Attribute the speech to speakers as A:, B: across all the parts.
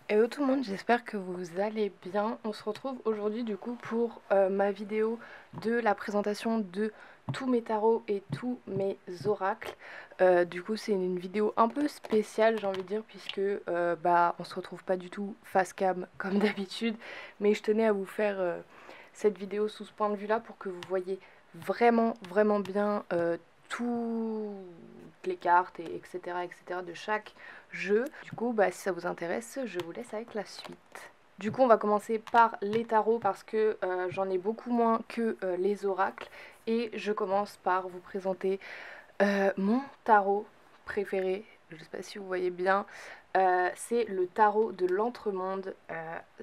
A: Hello tout le monde, j'espère que vous allez bien. On se retrouve aujourd'hui du coup pour ma vidéo de la présentation de tous mes tarots et tous mes oracles. Du coup c'est une vidéo un peu spéciale j'ai envie de dire puisque on se retrouve pas du tout face cam comme d'habitude. Mais je tenais à vous faire cette vidéo sous ce point de vue là pour que vous voyez vraiment bien toutes les cartes et etc de chaque jeu. Du coup, si ça vous intéresse, je vous laisse avec la suite. Du coup, on va commencer par les tarots parce que j'en ai beaucoup moins que les oracles. Et je commence par vous présenter mon tarot préféré. Je ne sais pas si vous voyez bien. C'est le tarot de l'entremonde.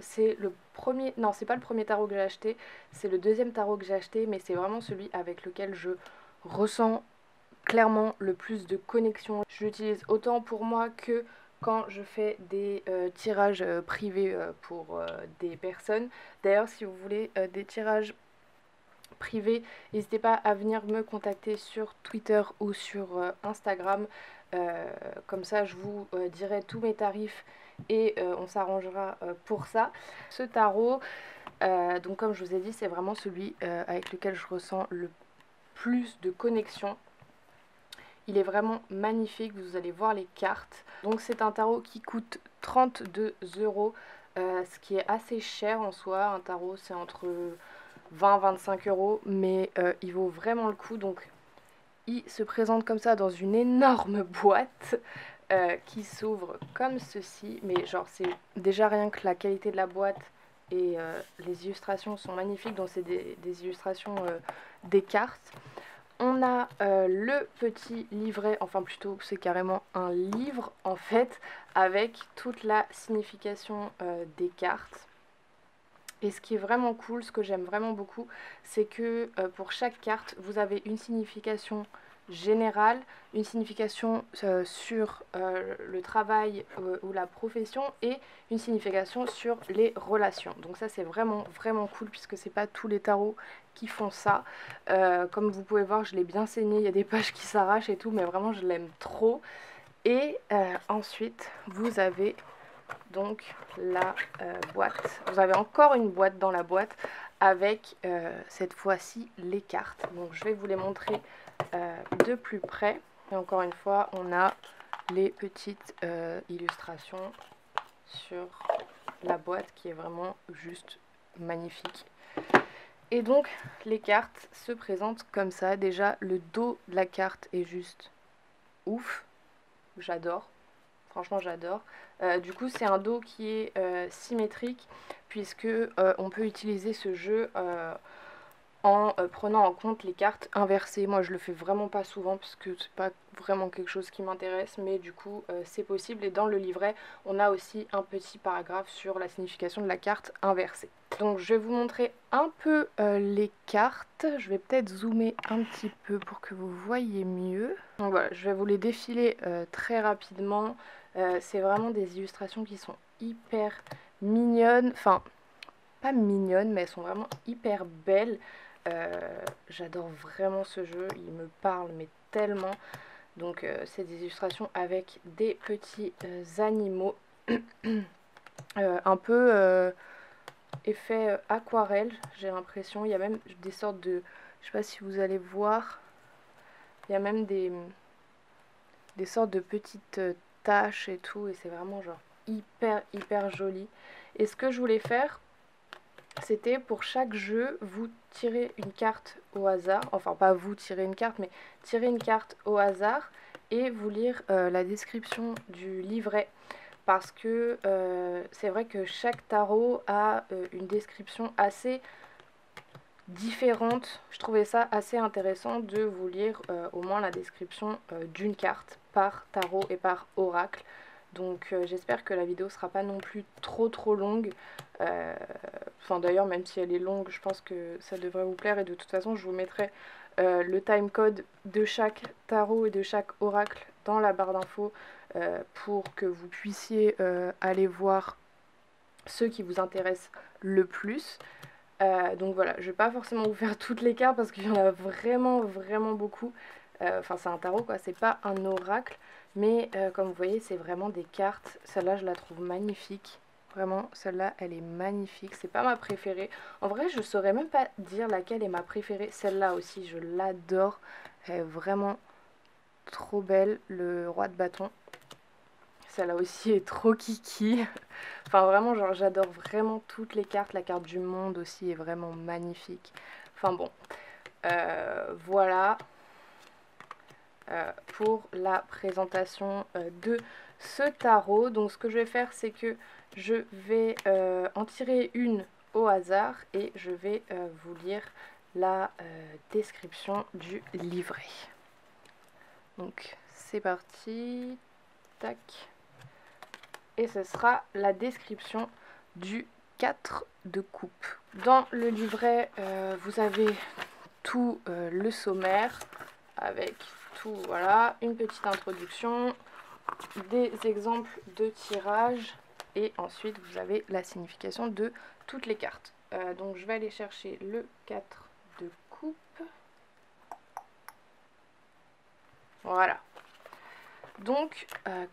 A: C'est le premier... Non, c'est pas le premier tarot que j'ai acheté. C'est le deuxième tarot que j'ai acheté. Mais c'est vraiment celui avec lequel je ressens clairement le plus de connexion. Je l'utilise autant pour moi que quand je fais des tirages privés pour des personnes. D'ailleurs, si vous voulez des tirages privés, n'hésitez pas à venir me contacter sur Twitter ou sur Instagram. Comme ça, je vous dirai tous mes tarifs et on s'arrangera pour ça. Ce tarot, donc comme je vous ai dit, c'est vraiment celui avec lequel je ressens le plus de connexion. Il est vraiment magnifique, vous allez voir les cartes. Donc c'est un tarot qui coûte 32 euros, ce qui est assez cher en soi. Un tarot c'est entre 20 et 25 euros, mais il vaut vraiment le coup. Donc il se présente comme ça dans une énorme boîte qui s'ouvre comme ceci. Mais genre c'est déjà rien que la qualité de la boîte et les illustrations sont magnifiques. Donc c'est des illustrations des cartes. On a le petit livret, enfin plutôt c'est carrément un livre en fait, avec toute la signification des cartes. Et ce qui est vraiment cool, ce que j'aime vraiment beaucoup, c'est que pour chaque carte, vous avez une signification générale, une signification sur le travail ou la profession et une signification sur les relations. Donc ça c'est vraiment cool puisque c'est pas tous les tarots qui font ça. Comme vous pouvez voir, je l'ai bien saigné, il y a des pages qui s'arrachent et tout, mais vraiment je l'aime trop. Et ensuite, vous avez donc la boîte. Vous avez encore une boîte dans la boîte avec cette fois-ci les cartes. Donc je vais vous les montrer de plus près. Et encore une fois, on a les petites illustrations sur la boîte qui est vraiment juste magnifique. Et donc les cartes se présentent comme ça. Déjà le dos de la carte est juste ouf. J'adore. Franchement, j'adore. Du coup, c'est un dos qui est symétrique puisque on peut utiliser ce jeu en prenant en compte les cartes inversées. Moi, je le fais vraiment pas souvent parce que c'est pas vraiment quelque chose qui m'intéresse, mais du coup, c'est possible. Et dans le livret, on a aussi un petit paragraphe sur la signification de la carte inversée. Donc, je vais vous montrer un peu les cartes. Je vais peut-être zoomer un petit peu pour que vous voyez mieux. Donc voilà, je vais vous les défiler très rapidement. C'est vraiment des illustrations qui sont hyper mignonnes. Enfin, pas mignonnes, mais elles sont vraiment hyper belles. J'adore vraiment ce jeu, il me parle mais tellement. Donc c'est des illustrations avec des petits animaux, un peu effet aquarelle, j'ai l'impression. Il y a même des sortes de, je sais pas si vous allez voir, il y a même des sortes de petites taches et tout, et c'est vraiment genre hyper joli. Et ce que je voulais faire, c'était pour chaque jeu, vous tirez une carte au hasard, enfin pas vous tirez une carte, mais tirez une carte au hasard et vous lire la description du livret. Parce que c'est vrai que chaque tarot a une description assez différente. Je trouvais ça assez intéressant de vous lire au moins la description d'une carte par tarot et par oracle. Donc j'espère que la vidéo sera pas non plus trop longue. Enfin d'ailleurs même si elle est longue, je pense que ça devrait vous plaire. Et de toute façon je vous mettrai le timecode de chaque tarot et de chaque oracle dans la barre d'infos pour que vous puissiez aller voir ceux qui vous intéressent le plus. Donc voilà, je vais pas forcément vous faire toutes les cartes parce qu'il y en a vraiment beaucoup. Enfin c'est un tarot quoi, c'est pas un oracle. Mais comme vous voyez c'est vraiment des cartes. Celle-là je la trouve magnifique. Vraiment, celle-là, elle est magnifique. C'est pas ma préférée. En vrai, je saurais même pas dire laquelle est ma préférée. Celle-là aussi, je l'adore. Elle est vraiment trop belle. Le roi de bâton. Celle-là aussi est trop kiki. Enfin, vraiment, genre, j'adore vraiment toutes les cartes. La carte du monde aussi est vraiment magnifique. Enfin bon, voilà pour la présentation de ce tarot. Donc ce que je vais faire, c'est que je vais en tirer une au hasard et je vais vous lire la description du livret. Donc c'est parti, tac. Et ce sera la description du 4 de coupe. Dans le livret, vous avez tout le sommaire avec tout, voilà, une petite introduction, des exemples de tirage et ensuite vous avez la signification de toutes les cartes. Donc je vais aller chercher le 4 de coupe. Voilà. Donc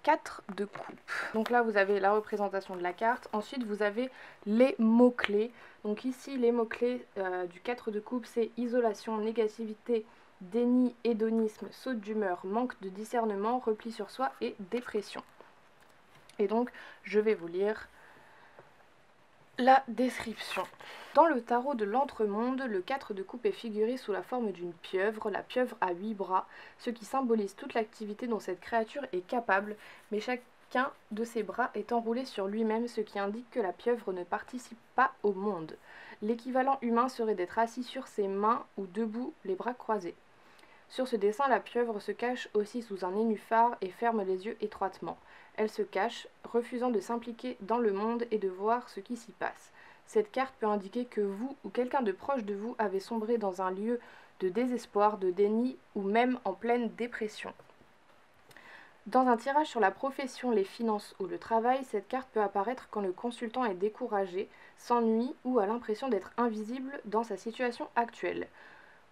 A: 4 de coupe. Donc là vous avez la représentation de la carte. Ensuite vous avez les mots-clés. Donc ici les mots-clés du 4 de coupe, c'est isolation, négativité, déni, hédonisme, saute d'humeur, manque de discernement, repli sur soi et dépression. Et donc je vais vous lire la description. Dans le tarot de l'entremonde, le 4 de coupe est figuré sous la forme d'une pieuvre. La pieuvre a 8 bras, ce qui symbolise toute l'activité dont cette créature est capable, mais chacun de ses bras est enroulé sur lui-même, ce qui indique que la pieuvre ne participe pas au monde. L'équivalent humain serait d'être assis sur ses mains ou debout, les bras croisés. Sur ce dessin, la pieuvre se cache aussi sous un nénuphar et ferme les yeux étroitement. Elle se cache, refusant de s'impliquer dans le monde et de voir ce qui s'y passe. Cette carte peut indiquer que vous ou quelqu'un de proche de vous avez sombré dans un lieu de désespoir, de déni ou même en pleine dépression. Dans un tirage sur la profession, les finances ou le travail, cette carte peut apparaître quand le consultant est découragé, s'ennuie ou a l'impression d'être invisible dans sa situation actuelle.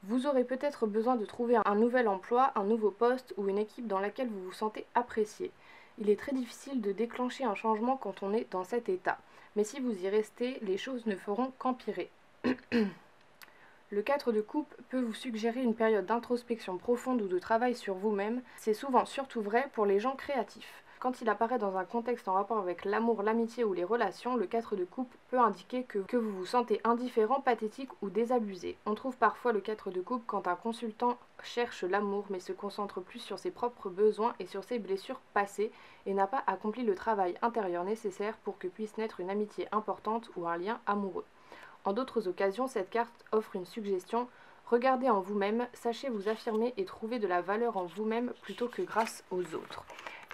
A: Vous aurez peut-être besoin de trouver un nouvel emploi, un nouveau poste ou une équipe dans laquelle vous vous sentez apprécié. Il est très difficile de déclencher un changement quand on est dans cet état. Mais si vous y restez, les choses ne feront qu'empirer. Le 4 de coupe peut vous suggérer une période d'introspection profonde ou de travail sur vous-même. C'est souvent surtout vrai pour les gens créatifs. Quand il apparaît dans un contexte en rapport avec l'amour, l'amitié ou les relations, le 4 de coupe peut indiquer que vous vous sentez indifférent, pathétique ou désabusé. On trouve parfois le 4 de coupe quand un consultant cherche l'amour mais se concentre plus sur ses propres besoins et sur ses blessures passées et n'a pas accompli le travail intérieur nécessaire pour que puisse naître une amitié importante ou un lien amoureux. En d'autres occasions, cette carte offre une suggestion. Regardez en vous-même, sachez vous affirmer et trouver de la valeur en vous-même plutôt que grâce aux autres.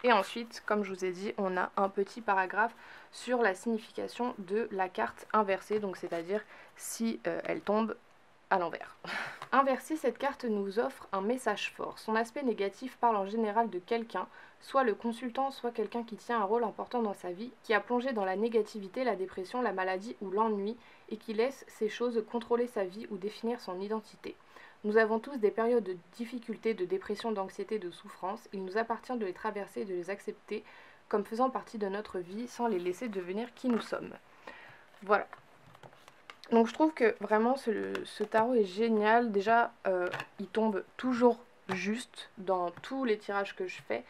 A: Et ensuite, comme je vous ai dit, on a un petit paragraphe sur la signification de la carte inversée, donc c'est-à-dire si elle tombe à l'envers. Inversée, cette carte nous offre un message fort. Son aspect négatif parle en général de quelqu'un, soit le consultant, soit quelqu'un qui tient un rôle important dans sa vie, qui a plongé dans la négativité, la dépression, la maladie ou l'ennui, et qui laisse ces choses contrôler sa vie ou définir son identité. Nous avons tous des périodes de difficulté, de dépression, d'anxiété, de souffrance. Il nous appartient de les traverser et de les accepter comme faisant partie de notre vie sans les laisser devenir qui nous sommes. Voilà. Donc je trouve que vraiment ce tarot est génial. Déjà, il tombe toujours juste dans tous les tirages que je fais.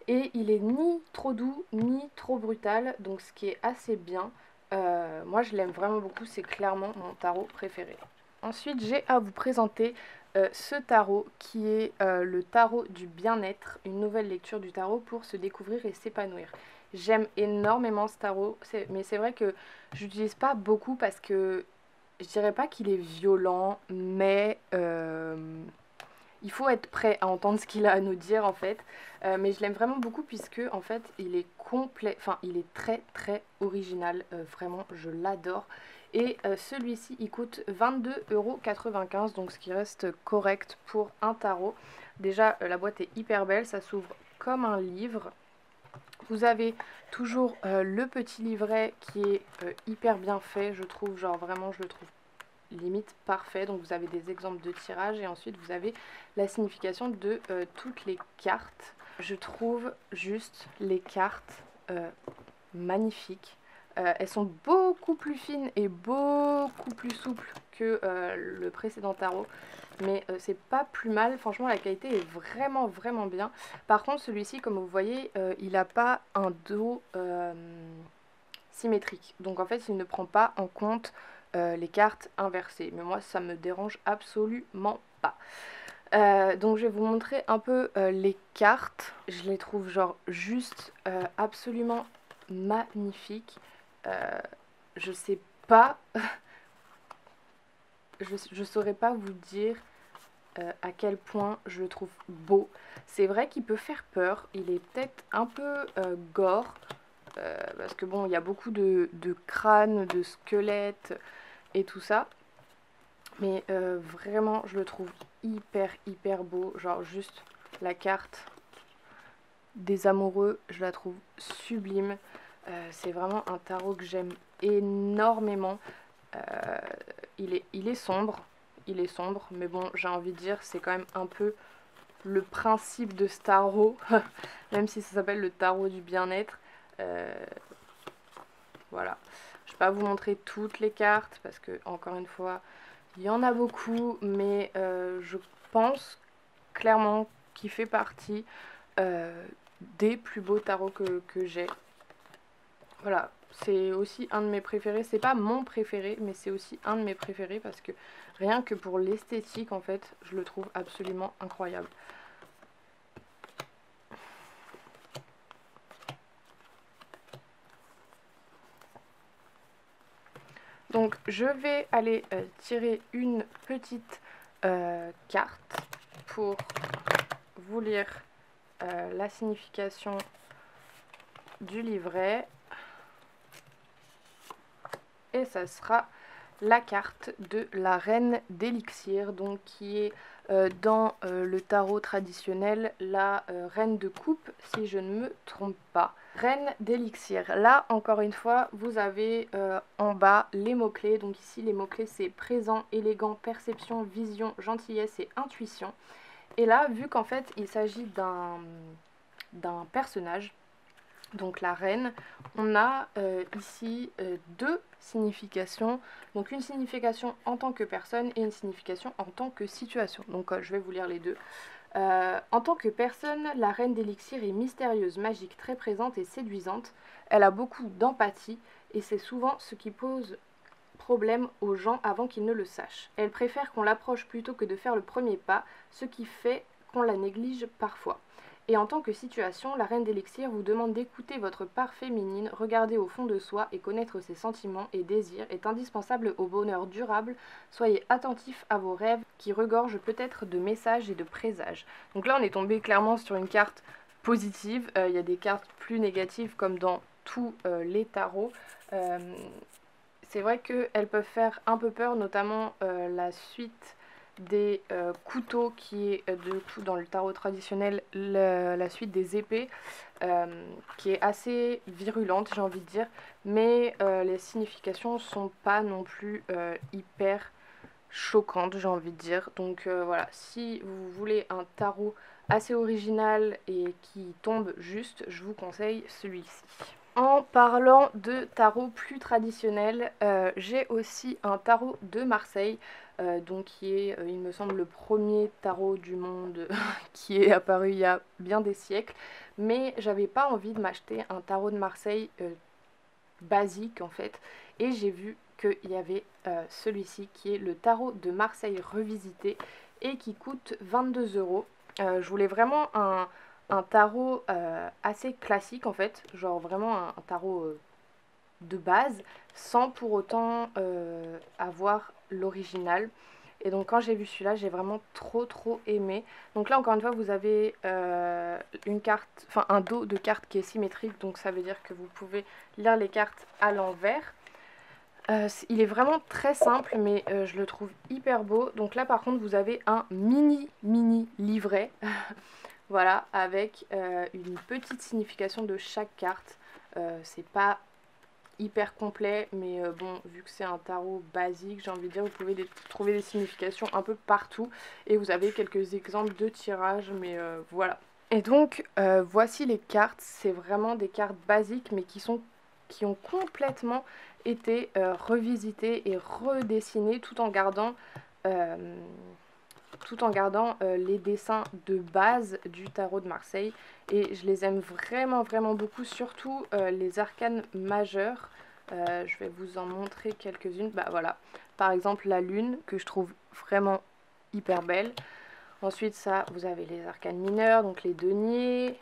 A: Et il est ni trop doux, ni trop brutal. Donc ce qui est assez bien. Moi je l'aime vraiment beaucoup. C'est clairement mon tarot préféré. Ensuite, j'ai à vous présenter ce tarot qui est le tarot du bien-être, une nouvelle lecture du tarot pour se découvrir et s'épanouir. J'aime énormément ce tarot, mais c'est vrai que je l'utilise pas beaucoup parce que je dirais pas qu'il est violent, mais il faut être prêt à entendre ce qu'il a à nous dire en fait. Mais je l'aime vraiment beaucoup puisque en fait il est complet, enfin il est très très original, vraiment je l'adore. Et celui-ci il coûte 22,95 €, donc ce qui reste correct pour un tarot. Déjà la boîte est hyper belle, ça s'ouvre comme un livre. Vous avez toujours le petit livret qui est hyper bien fait, je trouve, genre vraiment je le trouve limite parfait. Donc vous avez des exemples de tirage et ensuite vous avez la signification de toutes les cartes. Je trouve juste les cartes magnifiques. Elles sont beaucoup plus fines et beaucoup plus souples que le précédent tarot. Mais c'est pas plus mal, franchement la qualité est vraiment vraiment bien. Par contre celui-ci, comme vous voyez, il n'a pas un dos symétrique. Donc en fait il ne prend pas en compte les cartes inversées. Mais moi ça me dérange absolument pas. Donc je vais vous montrer un peu les cartes. Je les trouve genre juste absolument magnifiques. Je sais pas, je saurais pas vous dire à quel point je le trouve beau. C'est vrai qu'il peut faire peur, il est peut-être un peu gore, parce que bon, il y a beaucoup de crânes, de squelettes et tout ça. Mais vraiment, je le trouve hyper beau. Genre juste la carte des amoureux, je la trouve sublime. C'est vraiment un tarot que j'aime énormément. Il est sombre, mais bon, j'ai envie de dire, c'est quand même un peu le principe de ce tarot, même si ça s'appelle le tarot du bien-être. Voilà, je vais pas vous montrer toutes les cartes, parce que, encore une fois, il y en a beaucoup, mais je pense clairement qu'il fait partie des plus beaux tarots que j'ai. Voilà, c'est aussi un de mes préférés. C'est pas mon préféré, mais c'est aussi un de mes préférés parce que rien que pour l'esthétique, en fait, je le trouve absolument incroyable. Donc je vais aller tirer une petite carte pour vous lire la signification du livret. Et ça sera la carte de la reine d'élixir, donc qui est dans le tarot traditionnel la reine de coupe, si je ne me trompe pas. Reine d'élixir. Là, encore une fois, vous avez en bas les mots-clés. Donc ici, les mots-clés, c'est présent, élégant, perception, vision, gentillesse et intuition. Et là, vu qu'en fait, il s'agit d'un personnage, donc la reine, on a ici deux significations, donc une signification en tant que personne et une signification en tant que situation. Donc je vais vous lire les deux. En tant que personne, la reine d'élixir est mystérieuse, magique, très présente et séduisante. Elle a beaucoup d'empathie et c'est souvent ce qui pose problème aux gens avant qu'ils ne le sachent. Elle préfère qu'on l'approche plutôt que de faire le premier pas, ce qui fait qu'on la néglige parfois. Et en tant que situation, la reine d'élixir vous demande d'écouter votre part féminine, regarder au fond de soi et connaître ses sentiments et désirs est indispensable au bonheur durable. Soyez attentif à vos rêves qui regorgent peut-être de messages et de présages. Donc là on est tombé clairement sur une carte positive. Il y a des cartes plus négatives comme dans tous les tarots. C'est vrai qu'elles peuvent faire un peu peur, notamment la suite des couteaux qui est du coup dans le tarot traditionnel la suite des épées qui est assez virulente, j'ai envie de dire, mais les significations sont pas non plus hyper choquantes, j'ai envie de dire. Donc voilà, si vous voulez un tarot assez original et qui tombe juste, je vous conseille celui-ci. En parlant de tarot plus traditionnel, j'ai aussi un tarot de Marseille, donc qui est, il me semble, le premier tarot du monde qui est apparu il y a bien des siècles. Mais j'avais pas envie de m'acheter un tarot de Marseille basique en fait, et j'ai vu qu'il y avait celui-ci qui est le tarot de Marseille revisité et qui coûte 22 €. Je voulais vraiment un tarot assez classique en fait, genre vraiment un tarot de base, sans pour autant avoir l'original. Et donc quand j'ai vu celui-là, j'ai vraiment trop aimé. Donc là encore une fois, vous avez une carte, enfin un dos de cartes qui est symétrique, donc ça veut dire que vous pouvez lire les cartes à l'envers. Il est vraiment très simple, mais je le trouve hyper beau. Donc là par contre, vous avez un mini livret. Voilà, avec une petite signification de chaque carte. C'est pas hyper complet, mais bon, vu que c'est un tarot basique, j'ai envie de dire, vous pouvez trouver des significations un peu partout. Et vous avez quelques exemples de tirages, mais voilà. Et donc, voici les cartes. C'est vraiment des cartes basiques, mais qui sont qui ont complètement été revisités et redessinés euh, tout en gardant les dessins de base du tarot de Marseille. Et je les aime vraiment, vraiment beaucoup, surtout les arcanes majeures. Je vais vous en montrer quelques-unes. Bah voilà, par exemple la lune, que je trouve vraiment hyper belle. Ensuite, ça, vous avez les arcanes mineurs, donc les deniers,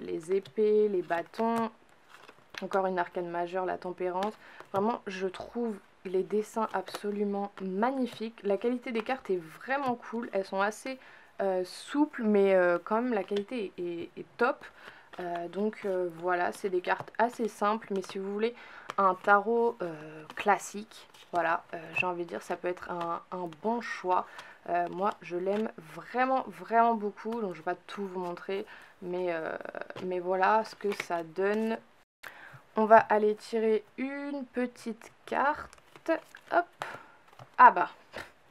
A: les épées, les bâtons. Encore une arcane majeure, la tempérance. Vraiment, je trouve les dessins absolument magnifiques. La qualité des cartes est vraiment cool. Elles sont assez souples, mais quand même la qualité est top. Voilà, c'est des cartes assez simples, mais si vous voulez un tarot classique, voilà, j'ai envie de dire, ça peut être un bon choix. Moi, je l'aime vraiment, vraiment beaucoup, donc je ne vais pas tout vous montrer, mais voilà ce que ça donne. On va aller tirer une petite carte. Hop. Ah bah,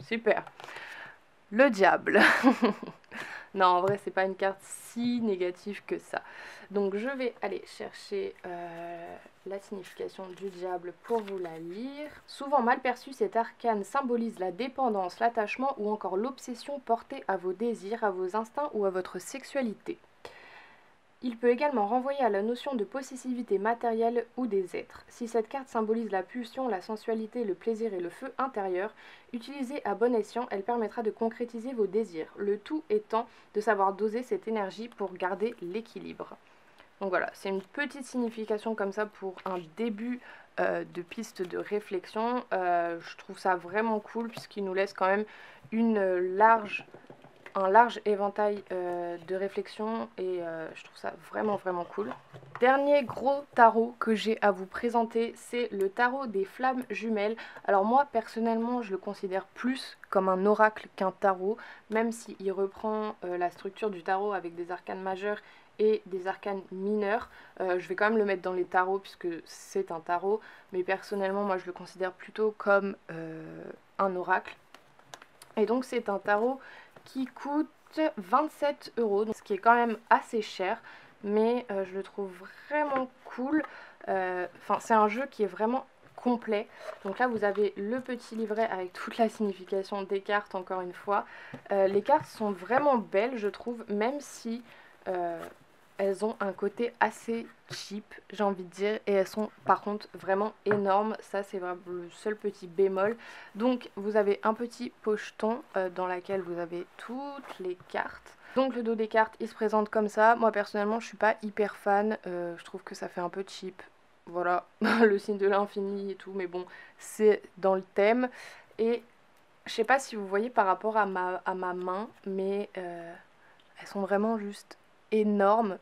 A: super. Le diable. Non, en vrai, c'est pas une carte si négative que ça. Donc, je vais aller chercher la signification du diable pour vous la lire. Souvent mal perçu, cet arcane symbolise la dépendance, l'attachement ou encore l'obsession portée à vos désirs, à vos instincts ou à votre sexualité. Il peut également renvoyer à la notion de possessivité matérielle ou des êtres. Si cette carte symbolise la pulsion, la sensualité, le plaisir et le feu intérieur, utilisée à bon escient, elle permettra de concrétiser vos désirs, le tout étant de savoir doser cette énergie pour garder l'équilibre. Donc voilà, c'est une petite signification comme ça pour un début de piste de réflexion. Je trouve ça vraiment cool puisqu'il nous laisse quand même un large éventail de réflexion et je trouve ça vraiment vraiment cool. Dernier gros tarot que j'ai à vous présenter, c'est le tarot des flammes jumelles. Alors moi personnellement je le considère plus comme un oracle qu'un tarot, même s'il reprend la structure du tarot avec des arcanes majeures et des arcanes mineurs. Je vais quand même le mettre dans les tarots puisque c'est un tarot, mais personnellement moi je le considère plutôt comme un oracle. Et donc c'est un tarot qui coûte 27 €, ce qui est quand même assez cher, mais je le trouve vraiment cool. Enfin, c'est un jeu qui est vraiment complet. Donc là, vous avez le petit livret avec toute la signification des cartes, encore une fois. Les cartes sont vraiment belles, je trouve, même si elles ont un côté assez cheap, j'ai envie de dire, et elles sont par contre vraiment énormes. Ça, c'est vraiment le seul petit bémol. Donc, vous avez un petit pocheton dans lequel vous avez toutes les cartes. Donc, le dos des cartes, il se présente comme ça. Moi, personnellement, je suis pas hyper fan. Je trouve que ça fait un peu cheap. Voilà, le signe de l'infini et tout, mais bon, c'est dans le thème. Et je sais pas si vous voyez par rapport à ma main, mais elles sont vraiment juste énormes.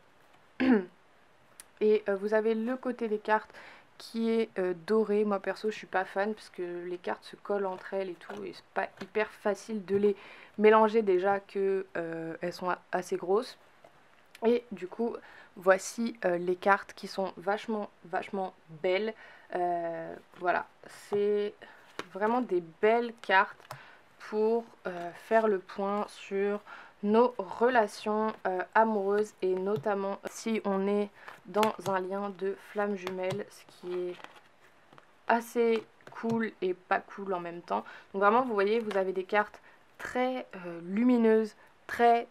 A: Et vous avez le côté des cartes qui est doré. Moi perso je suis pas fan parce que les cartes se collent entre elles et tout, et c'est pas hyper facile de les mélanger déjà que elles sont assez grosses. Et du coup voici les cartes qui sont vachement belles. Voilà, c'est vraiment des belles cartes pour faire le point sur nos relations amoureuses, et notamment si on est dans un lien de flamme jumelle, ce qui est assez cool et pas cool en même temps. Donc vraiment, vous voyez, vous avez des cartes très lumineuses, très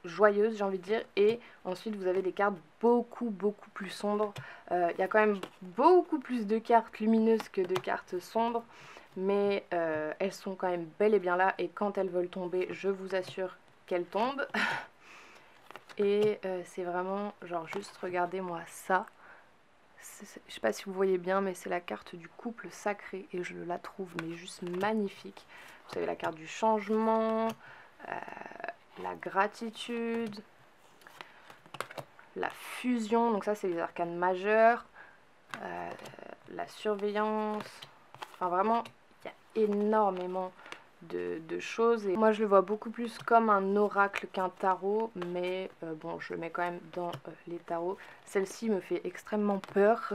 A: joyeuses, j'ai envie de dire, et ensuite vous avez des cartes beaucoup plus sombres. Il y a quand même beaucoup plus de cartes lumineuses que de cartes sombres, mais elles sont quand même bel et bien là, et quand elles veulent tomber, je vous assure qu'elles tombent. Et c'est vraiment, genre, juste regardez-moi ça. Je sais pas si vous voyez bien, mais c'est la carte du couple sacré, et je la trouve mais juste magnifique. Vous avez la carte du changement, la gratitude, la fusion, donc ça c'est les arcanes majeures, la surveillance, enfin vraiment il y a énormément de choses, et moi je le vois beaucoup plus comme un oracle qu'un tarot, mais bon, je le mets quand même dans les tarots. Celle-ci me fait extrêmement peur.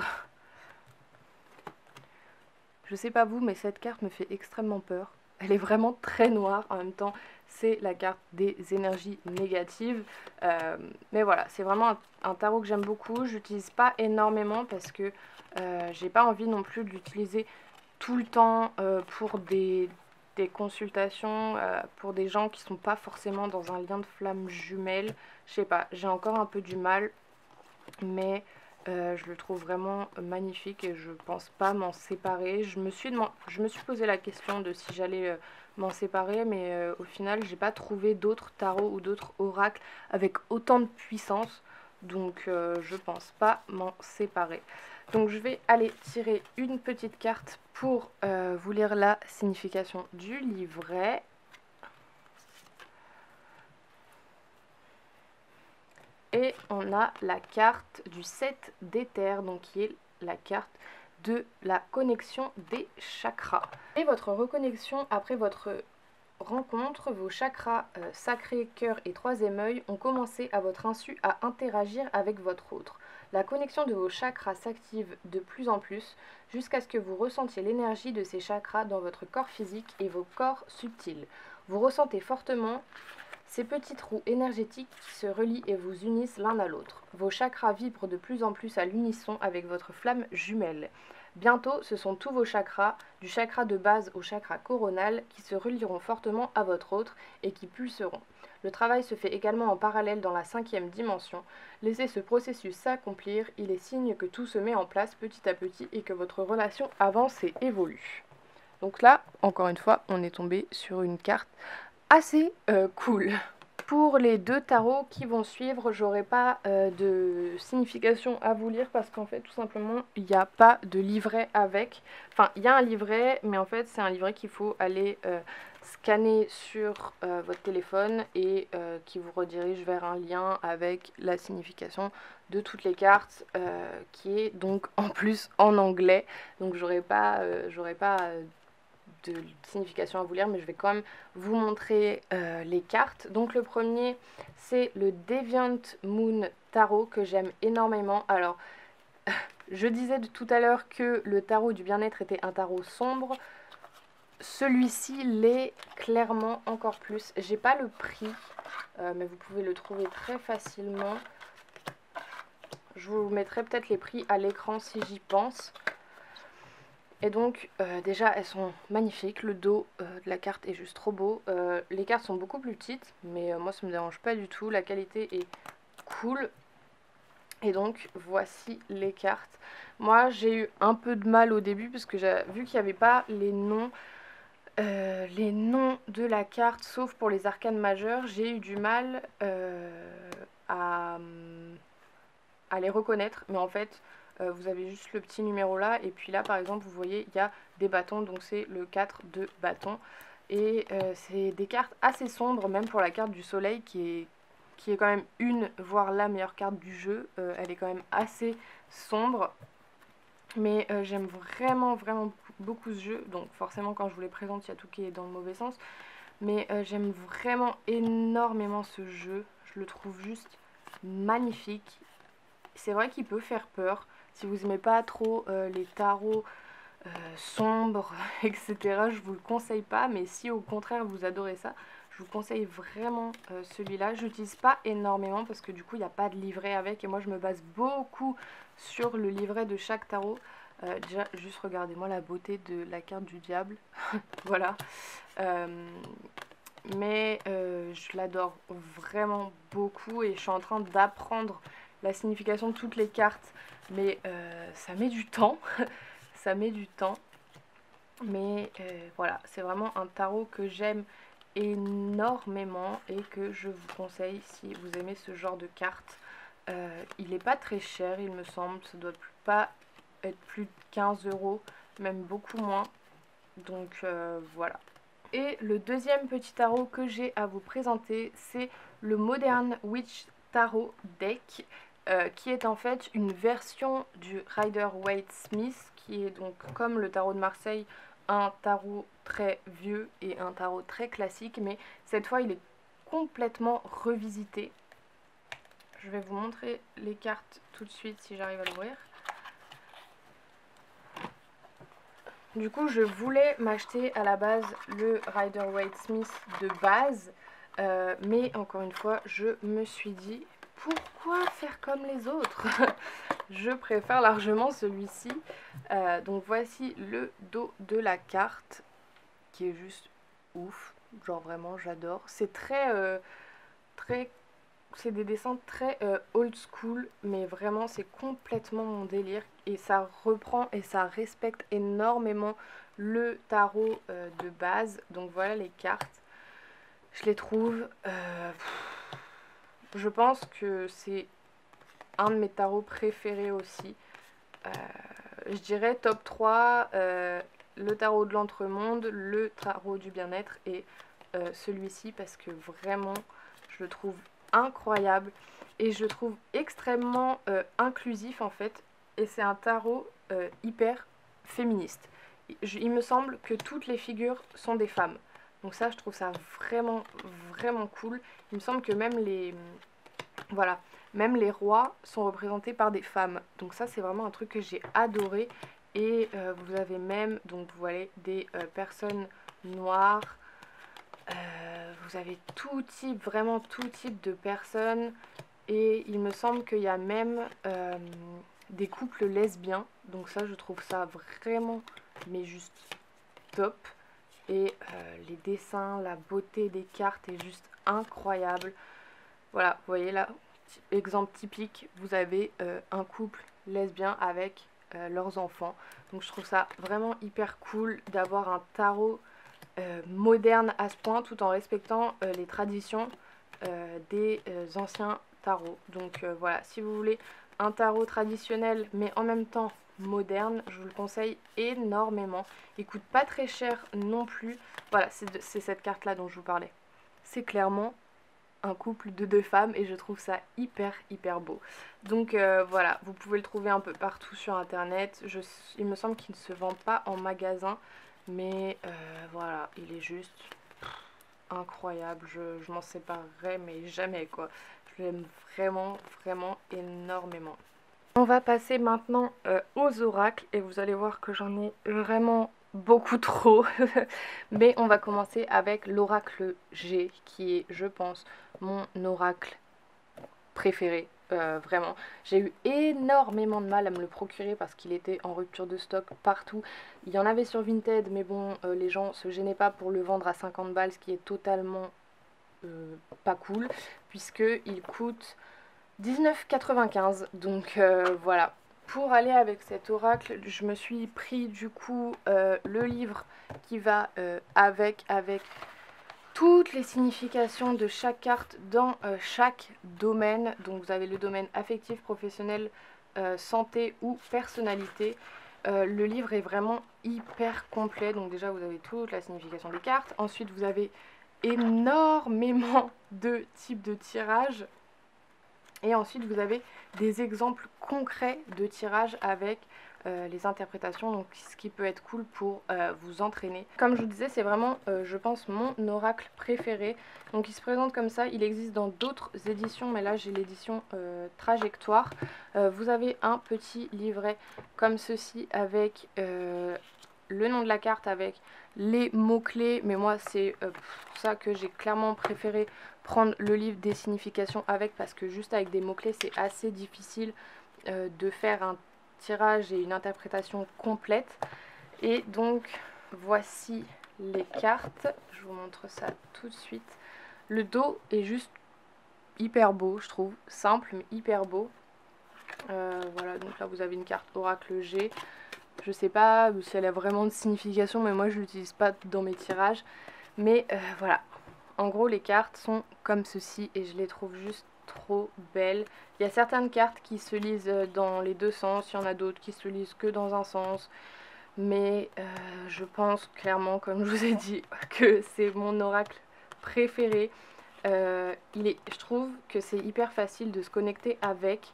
A: Je sais pas vous, mais cette carte me fait extrêmement peur. Elle est vraiment très noire, en même temps c'est la carte des énergies négatives. Mais voilà, c'est vraiment un tarot que j'aime beaucoup. J'utilise pas énormément parce que j'ai pas envie non plus de l'utiliser tout le temps pour des consultations, pour des gens qui sont pas forcément dans un lien de flamme jumelle. Je sais pas, j'ai encore un peu du mal, mais je le trouve vraiment magnifique et je pense pas m'en séparer. Je me suis posé la question de si j'allais m'en séparer, mais au final j'ai pas trouvé d'autres tarots ou d'autres oracles avec autant de puissance, donc je pense pas m'en séparer. Donc je vais aller tirer une petite carte pour vous lire la signification du livret. Et on a la carte du 7 d'éther, donc qui est la carte de la connexion des chakras. Et votre reconnexion après votre rencontre, vos chakras sacrés, cœur et troisième œil ont commencé à votre insu à interagir avec votre autre. La connexion de vos chakras s'active de plus en plus jusqu'à ce que vous ressentiez l'énergie de ces chakras dans votre corps physique et vos corps subtils. Vous ressentez fortement ces petites roues énergétiques qui se relient et vous unissent l'un à l'autre. Vos chakras vibrent de plus en plus à l'unisson avec votre flamme jumelle. Bientôt, ce sont tous vos chakras, du chakra de base au chakra coronal, qui se relieront fortement à votre autre et qui pulseront. Le travail se fait également en parallèle dans la 5e dimension. Laissez ce processus s'accomplir, il est signe que tout se met en place petit à petit et que votre relation avance et évolue. Donc là, encore une fois, on est tombé sur une carte assez cool. Pour les deux tarots qui vont suivre, j'aurai pas de signification à vous lire parce qu'en fait tout simplement il n'y a pas de livret avec. Enfin il y a un livret mais en fait c'est un livret qu'il faut aller scanner sur votre téléphone et qui vous redirige vers un lien avec la signification de toutes les cartes qui est donc en plus en anglais. Donc j'aurai pas de signification à vous lire, mais je vais quand même vous montrer les cartes. Donc le premier, c'est le Deviant Moon Tarot que j'aime énormément. Alors, je disais tout à l'heure que le tarot du bien-être était un tarot sombre. Celui-ci l'est clairement encore plus. J'ai pas le prix, mais vous pouvez le trouver très facilement. Je vous mettrai peut-être les prix à l'écran si j'y pense. Et donc déjà elles sont magnifiques, le dos de la carte est juste trop beau, les cartes sont beaucoup plus petites mais moi ça me dérange pas du tout, la qualité est cool. Et donc voici les cartes. Moi j'ai eu un peu de mal au début parce que j'ai vu qu'il n'y avait pas les noms de la carte sauf pour les arcanes majeures, j'ai eu du mal à les reconnaître, mais en fait vous avez juste le petit numéro là et puis là par exemple vous voyez il y a des bâtons, donc c'est le 4 de bâton et c'est des cartes assez sombres, même pour la carte du soleil qui est quand même une voire la meilleure carte du jeu. Elle est quand même assez sombre, mais j'aime vraiment beaucoup ce jeu, donc forcément quand je vous les présente il y a tout qui est dans le mauvais sens, mais j'aime vraiment énormément ce jeu, je le trouve juste magnifique. C'est vrai qu'il peut faire peur si vous n'aimez pas trop les tarots sombres, etc. Je vous le conseille pas, mais si au contraire vous adorez ça, je vous conseille vraiment celui-là. Je l'utilise pas énormément parce que du coup il n'y a pas de livret avec et moi je me base beaucoup sur le livret de chaque tarot. Déjà juste regardez-moi la beauté de la carte du diable. Voilà. Mais je l'adore vraiment beaucoup et je suis en train d'apprendre la signification de toutes les cartes, mais ça met du temps. Ça met du temps, mais voilà, c'est vraiment un tarot que j'aime énormément et que je vous conseille si vous aimez ce genre de cartes. Il n'est pas très cher, il me semble, ça doit pas être plus de 15 €, même beaucoup moins, donc voilà. Et le deuxième petit tarot que j'ai à vous présenter, c'est le Modern Witch Tarot Deck, qui est en fait une version du Rider-Waite-Smith, qui est donc comme le tarot de Marseille, un tarot très vieux et un tarot très classique, mais cette fois il est complètement revisité. Je vais vous montrer les cartes tout de suite si j'arrive à l'ouvrir. Du coup, je voulais m'acheter à la base le Rider-Waite-Smith de base, mais encore une fois, je me suis dit, pourquoi faire comme les autres? Je préfère largement celui-ci. Donc voici le dos de la carte, qui est juste ouf. Genre vraiment, j'adore. C'est très c'est des dessins très old school, mais vraiment c'est complètement mon délire et ça reprend et ça respecte énormément le tarot de base. Donc voilà les cartes, je les trouve, je pense que c'est un de mes tarots préférés aussi. Euh, je dirais top 3, le tarot de l'entremonde, le tarot du bien-être et celui-ci parce que vraiment je le trouve incroyable et je le trouve extrêmement inclusif en fait, et c'est un tarot hyper féministe. Il me semble que toutes les figures sont des femmes, donc ça je trouve ça vraiment vraiment cool. Il me semble que voilà, même les rois sont représentés par des femmes, donc ça c'est vraiment un truc que j'ai adoré. Et vous avez même, donc vous voyez, des personnes noires. Vous avez tout type, vraiment tout type de personnes. Et il me semble qu'il y a même des couples lesbiens. Donc ça, je trouve ça vraiment, mais juste top. Et les dessins, la beauté des cartes est juste incroyable. Voilà, vous voyez là, exemple typique, vous avez un couple lesbien avec leurs enfants. Donc je trouve ça vraiment hyper cool d'avoir un tarot moderne à ce point, tout en respectant les traditions des anciens tarots. Donc voilà, si vous voulez un tarot traditionnel mais en même temps moderne, je vous le conseille énormément. Il coûte pas très cher non plus. Voilà, c'est cette carte là dont je vous parlais. C'est clairement un couple de deux femmes et je trouve ça hyper beau. Donc voilà, vous pouvez le trouver un peu partout sur internet. Il me semble qu'il ne se vend pas en magasin, mais voilà, il est juste incroyable. Je m'en séparerai mais jamais quoi. Je l'aime vraiment énormément. On va passer maintenant aux oracles et vous allez voir que j'en ai vraiment beaucoup trop. Mais on va commencer avec l'oracle G qui est, je pense, mon oracle préféré. Vraiment, j'ai eu énormément de mal à me le procurer parce qu'il était en rupture de stock partout. Il y en avait sur Vinted, mais bon, les gens se gênaient pas pour le vendre à 50 balles, ce qui est totalement pas cool, puisqu'il coûte 19,95. Donc voilà. Pour aller avec cet oracle, je me suis pris du coup le livre qui va avec toutes les significations de chaque carte dans chaque domaine. Donc vous avez le domaine affectif, professionnel, santé ou personnalité. Le livre est vraiment hyper complet. Donc déjà vous avez toute la signification des cartes. Ensuite vous avez énormément de types de tirages. Et ensuite vous avez des exemples concrets de tirages avec les interprétations, donc ce qui peut être cool pour vous entraîner. Comme je vous disais, c'est vraiment, je pense, mon oracle préféré. Donc il se présente comme ça, il existe dans d'autres éditions, mais là j'ai l'édition Trajectoire. Vous avez un petit livret comme ceci avec le nom de la carte, avec les mots-clés, mais moi c'est pour ça que j'ai clairement préféré prendre le livre des significations avec, parce que juste avec des mots-clés c'est assez difficile de faire un tirage et une interprétation complète. Et donc voici les cartes, je vous montre ça tout de suite. Le dos est juste hyper beau, je trouve, simple mais hyper beau. Voilà, donc là vous avez une carte oracle G. Je sais pas si elle a vraiment de signification, mais moi je l'utilise pas dans mes tirages. Mais voilà, en gros les cartes sont comme ceci et je les trouve juste trop belles. Il y a certaines cartes qui se lisent dans les deux sens, il y en a d'autres qui se lisent que dans un sens. Mais je pense clairement, comme je vous ai dit, que c'est mon oracle préféré. Je trouve que c'est hyper facile de se connecter avec.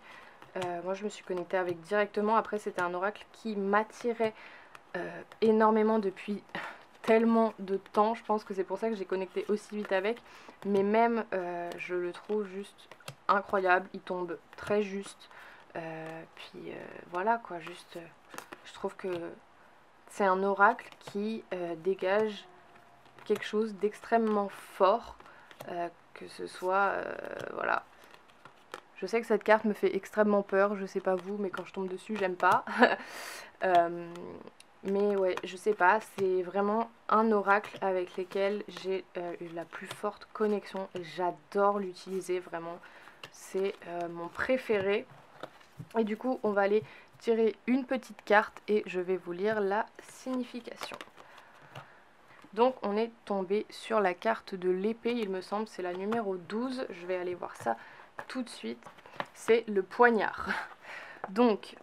A: Moi je me suis connectée avec directement. Après c'était un oracle qui m'attirait énormément depuis tellement de temps. Je pense que c'est pour ça que j'ai connecté aussi vite avec. Mais même je le trouve juste incroyable. Il tombe très juste. Puis voilà quoi, juste je trouve que c'est un oracle qui dégage quelque chose d'extrêmement fort, que ce soit, voilà. Je sais que cette carte me fait extrêmement peur, je sais pas vous, mais quand je tombe dessus, j'aime pas. Mais ouais, je sais pas, c'est vraiment un oracle avec lequel j'ai eu la plus forte connexion. J'adore l'utiliser vraiment, c'est mon préféré. Et du coup, on va aller tirer une petite carte et je vais vous lire la signification. Donc on est tombé sur la carte de l'épée, il me semble, c'est la numéro 12. Je vais aller voir ça tout de suite. C'est le poignard. Donc,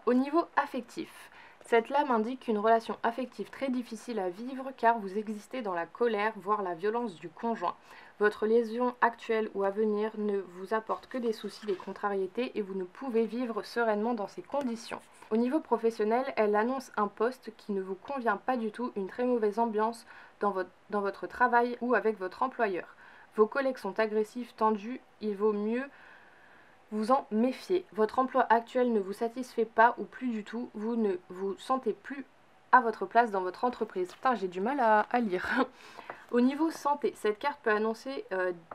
A: au niveau affectif, cette lame indique une relation affective très difficile à vivre car vous existez dans la colère, voire la violence du conjoint. Votre liaison actuelle ou à venir ne vous apporte que des soucis, des contrariétés et vous ne pouvez vivre sereinement dans ces conditions. Au niveau professionnel, elle annonce un poste qui ne vous convient pas du tout, une très mauvaise ambiance dans votre travail ou avec votre employeur. Vos collègues sont agressifs, tendus, il vaut mieux vous en méfier. Votre emploi actuel ne vous satisfait pas ou plus du tout, vous ne vous sentez plus à votre place dans votre entreprise. Putain, j'ai du mal à lire. Au niveau santé, cette carte peut annoncer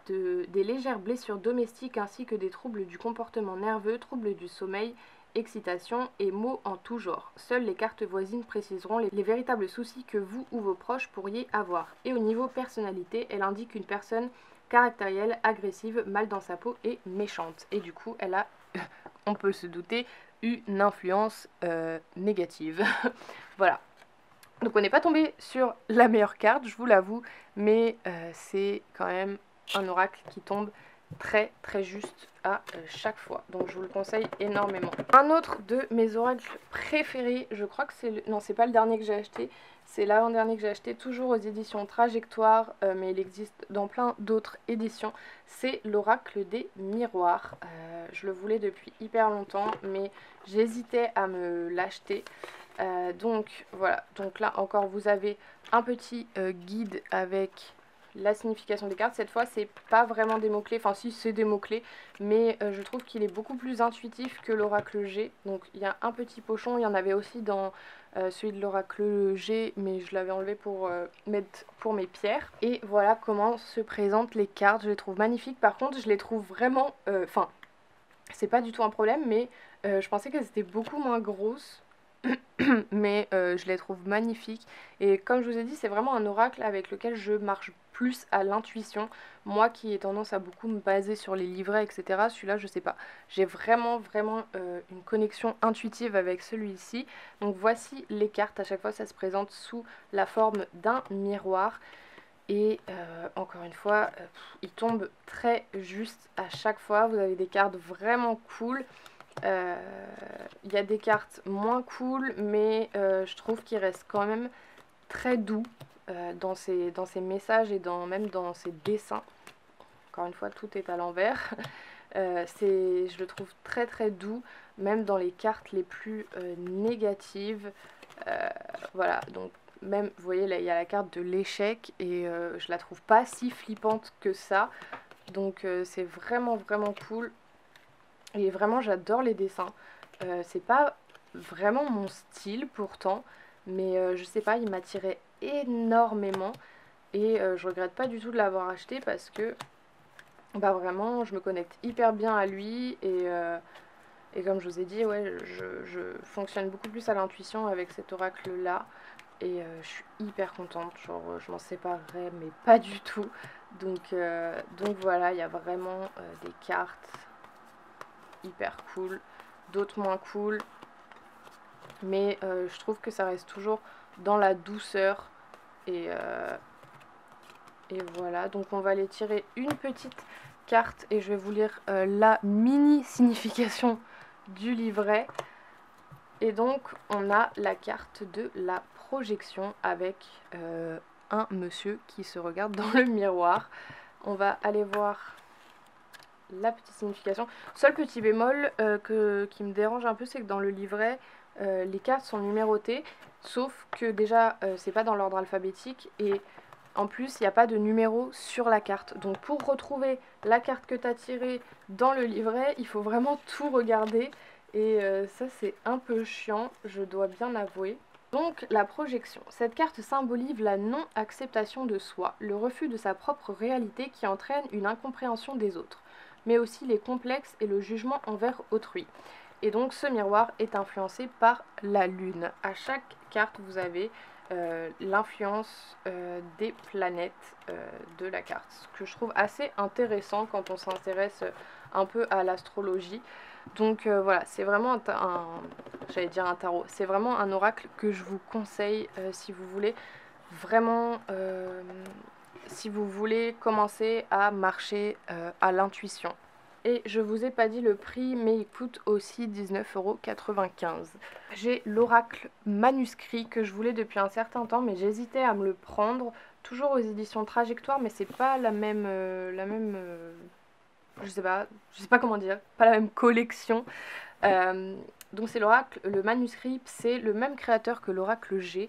A: des légères blessures domestiques ainsi que des troubles du comportement nerveux, troubles du sommeil, excitation et maux en tout genre. Seules les cartes voisines préciseront les véritables soucis que vous ou vos proches pourriez avoir. Et au niveau personnalité, elle indique une personne caractérielle, agressive, mal dans sa peau et méchante. Et du coup, elle a, on peut se douter, une influence négative. Voilà. Donc on n'est pas tombé sur la meilleure carte, je vous l'avoue, mais c'est quand même un oracle qui tombe très très juste à chaque fois. Donc je vous le conseille énormément. Un autre de mes oracles préférés, je crois que c'est le... Non, c'est pas le dernier que j'ai acheté, c'est l'avant-dernier que j'ai acheté, toujours aux éditions Trajectoire, mais il existe dans plein d'autres éditions. C'est l'oracle des miroirs. Je le voulais depuis hyper longtemps, mais j'hésitais à me l'acheter. Donc voilà, donc là encore vous avez un petit guide avec la signification des cartes. Cette fois c'est pas vraiment des mots-clés, enfin si c'est des mots-clés, mais je trouve qu'il est beaucoup plus intuitif que l'oracle G. Donc il y a un petit pochon, il y en avait aussi dans celui de l'oracle G, mais je l'avais enlevé pour mettre pour mes pierres. Et voilà comment se présentent les cartes, je les trouve magnifiques. Par contre je les trouve vraiment, enfin c'est pas du tout un problème, mais je pensais qu'elles étaient beaucoup moins grosses. Mais je les trouve magnifiques et comme je vous ai dit, c'est vraiment un oracle avec lequel je marche plus à l'intuition. Moi qui ai tendance à beaucoup me baser sur les livrets, etc., celui-là je sais pas, j'ai vraiment une connexion intuitive avec celui-ci. Donc voici les cartes, à chaque fois ça se présente sous la forme d'un miroir. Et encore une fois, il tombe très juste à chaque fois. Vous avez des cartes vraiment cool. Il y a des cartes moins cool, mais je trouve qu'il reste quand même très doux dans ses messages et même dans ses dessins. Encore une fois, tout est à l'envers. Je le trouve très très doux, même dans les cartes les plus négatives. Voilà, donc même, vous voyez, là, il y a la carte de l'échec et je la trouve pas si flippante que ça. Donc c'est vraiment cool. Et vraiment, j'adore les dessins. C'est pas vraiment mon style pourtant, mais je sais pas, il m'attirait énormément. Et je regrette pas du tout de l'avoir acheté parce que bah vraiment, je me connecte hyper bien à lui. Et comme je vous ai dit, ouais, je fonctionne beaucoup plus à l'intuition avec cet oracle-là. Et je suis hyper contente, genre je m'en séparerai, mais pas du tout. Donc voilà, il y a vraiment des cartes hyper cool, d'autres moins cool, mais je trouve que ça reste toujours dans la douceur et voilà. Donc on va aller tirer une petite carte et je vais vous lire la mini signification du livret. Et donc on a la carte de la projection avec un monsieur qui se regarde dans le miroir. On va aller voir la petite signification. Seul petit bémol qui me dérange un peu, c'est que dans le livret, les cartes sont numérotées, sauf que déjà, c'est pas dans l'ordre alphabétique, et en plus, il n'y a pas de numéro sur la carte. Donc pour retrouver la carte que tu as tirée dans le livret, il faut vraiment tout regarder, et ça c'est un peu chiant, je dois bien avouer. Donc la projection. Cette carte symbolise la non-acceptation de soi, le refus de sa propre réalité qui entraîne une incompréhension des autres, mais aussi les complexes et le jugement envers autrui. Et donc ce miroir est influencé par la lune. À chaque carte, vous avez l'influence des planètes de la carte, ce que je trouve assez intéressant quand on s'intéresse un peu à l'astrologie. Donc voilà, c'est vraiment j'allais dire un tarot, c'est vraiment un oracle que je vous conseille si vous voulez vraiment, si vous voulez commencer à marcher à l'intuition. Et je vous ai pas dit le prix, mais il coûte aussi 19,95 €. J'ai l'oracle manuscrit que je voulais depuis un certain temps, mais j'hésitais à me le prendre, toujours aux éditions Trajectoire, mais c'est pas la même, je sais pas comment dire, pas la même collection. Donc c'est l'oracle, le manuscrit, c'est le même créateur que l'oracle G.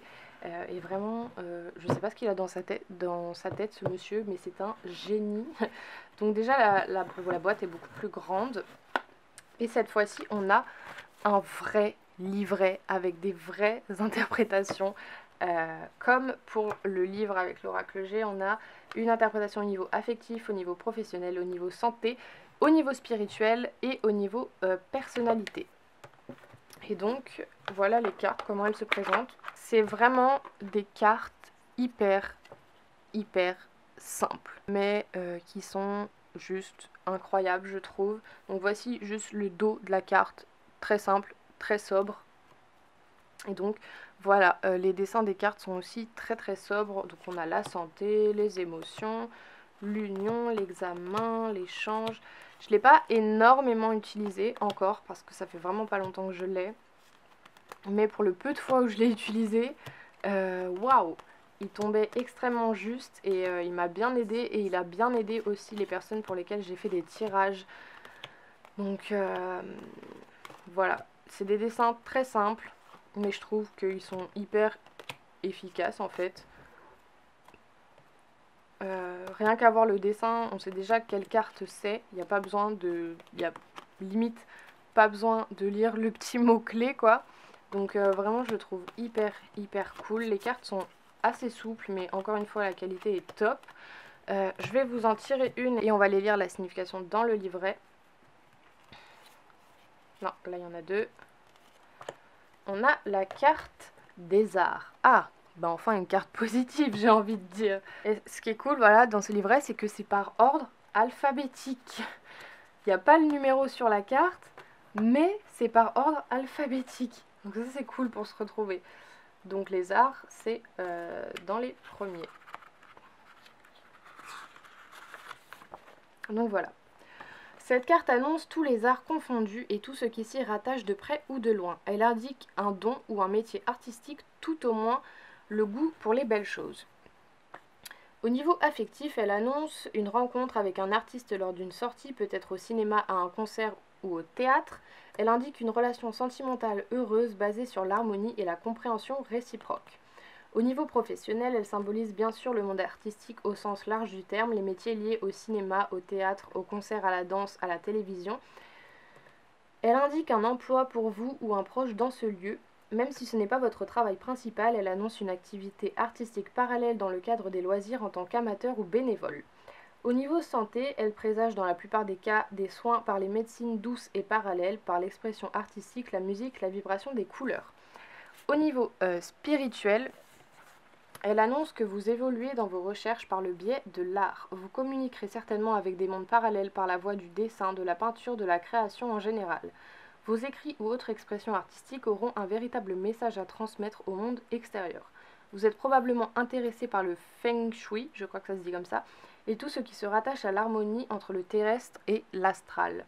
A: Et vraiment, je sais pas ce qu'il a dans sa tête ce monsieur, mais c'est un génie. Donc déjà la boîte est beaucoup plus grande. Et cette fois-ci, on a un vrai livret avec des vraies interprétations. Comme pour le livre avec l'oracle G, on a une interprétation au niveau affectif, au niveau professionnel, au niveau santé, au niveau spirituel et au niveau personnalité. Et donc, voilà les cartes, comment elles se présentent. C'est vraiment des cartes hyper simples, mais qui sont juste incroyables, je trouve. Donc voici juste le dos de la carte, très simple, très sobre. Et donc, voilà, les dessins des cartes sont aussi très sobres. Donc on a la santé, les émotions, l'union, l'examen, l'échange. Je ne l'ai pas énormément utilisé encore parce que ça fait vraiment pas longtemps que je l'ai. Mais pour le peu de fois où je l'ai utilisé, waouh, il tombait extrêmement juste et il m'a bien aidé et il a bien aidé aussi les personnes pour lesquelles j'ai fait des tirages. Donc voilà, c'est des dessins très simples, mais je trouve qu'ils sont hyper efficaces en fait. Rien qu'à voir le dessin, on sait déjà quelle carte c'est. Il n'y a pas besoin de... Il y a limite pas besoin de lire le petit mot-clé quoi. Donc vraiment je le trouve hyper cool. Les cartes sont assez souples, mais encore une fois la qualité est top. Je vais vous en tirer une et on va aller lire la signification dans le livret. Non, là il y en a deux. On a la carte des arts. Ah, bah enfin une carte positive, j'ai envie de dire. Et ce qui est cool, voilà, dans ce livret, c'est que c'est par ordre alphabétique. Il n'y a pas le numéro sur la carte, mais c'est par ordre alphabétique. Donc ça, c'est cool pour se retrouver. Donc les arts, c'est dans les premiers. Donc voilà. Cette carte annonce tous les arts confondus et tout ce qui s'y rattache de près ou de loin. Elle indique un don ou un métier artistique, tout au moins le goût pour les belles choses. Au niveau affectif, elle annonce une rencontre avec un artiste lors d'une sortie, peut-être au cinéma, à un concert ou au théâtre. Elle indique une relation sentimentale heureuse basée sur l'harmonie et la compréhension réciproque. Au niveau professionnel, elle symbolise bien sûr le monde artistique au sens large du terme, les métiers liés au cinéma, au théâtre, au concert, à la danse, à la télévision. Elle indique un emploi pour vous ou un proche dans ce lieu. Même si ce n'est pas votre travail principal, elle annonce une activité artistique parallèle dans le cadre des loisirs en tant qu'amateur ou bénévole. Au niveau santé, elle présage dans la plupart des cas des soins par les médecines douces et parallèles, par l'expression artistique, la musique, la vibration des couleurs. Au niveau spirituel, elle annonce que vous évoluez dans vos recherches par le biais de l'art. Vous communiquerez certainement avec des mondes parallèles par la voie du dessin, de la peinture, de la création en général. Vos écrits ou autres expressions artistiques auront un véritable message à transmettre au monde extérieur. Vous êtes probablement intéressé par le feng shui, je crois que ça se dit comme ça, et tout ce qui se rattache à l'harmonie entre le terrestre et l'astral.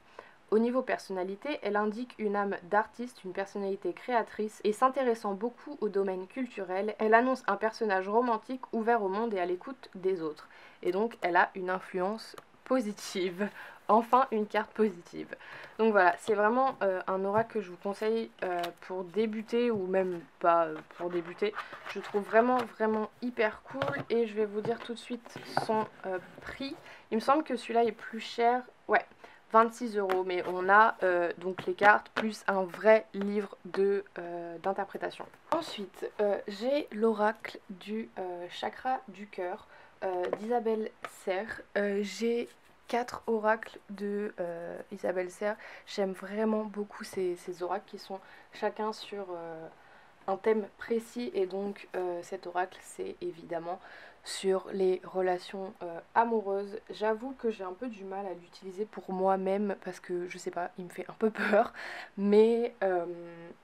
A: Au niveau personnalité, elle indique une âme d'artiste, une personnalité créatrice et s'intéressant beaucoup au domaine culturel, elle annonce un personnage romantique ouvert au monde et à l'écoute des autres. Et donc elle a une influence positive. Enfin une carte positive. Donc voilà, c'est vraiment un oracle que je vous conseille pour débuter ou même pas pour débuter. Je trouve vraiment hyper cool et je vais vous dire tout de suite son prix. Il me semble que celui-là est plus cher. Ouais. 26 €, mais on a donc les cartes plus un vrai livre d'interprétation. Ensuite, j'ai l'oracle du chakra du cœur d'Isabelle Serre. J'ai 4 oracles de Isabelle Serre. J'aime vraiment beaucoup ces oracles qui sont chacun sur un thème précis, et donc cet oracle c'est évidemment sur les relations amoureuses. J'avoue que j'ai un peu du mal à l'utiliser pour moi-même parce que je sais pas, il me fait un peu peur, mais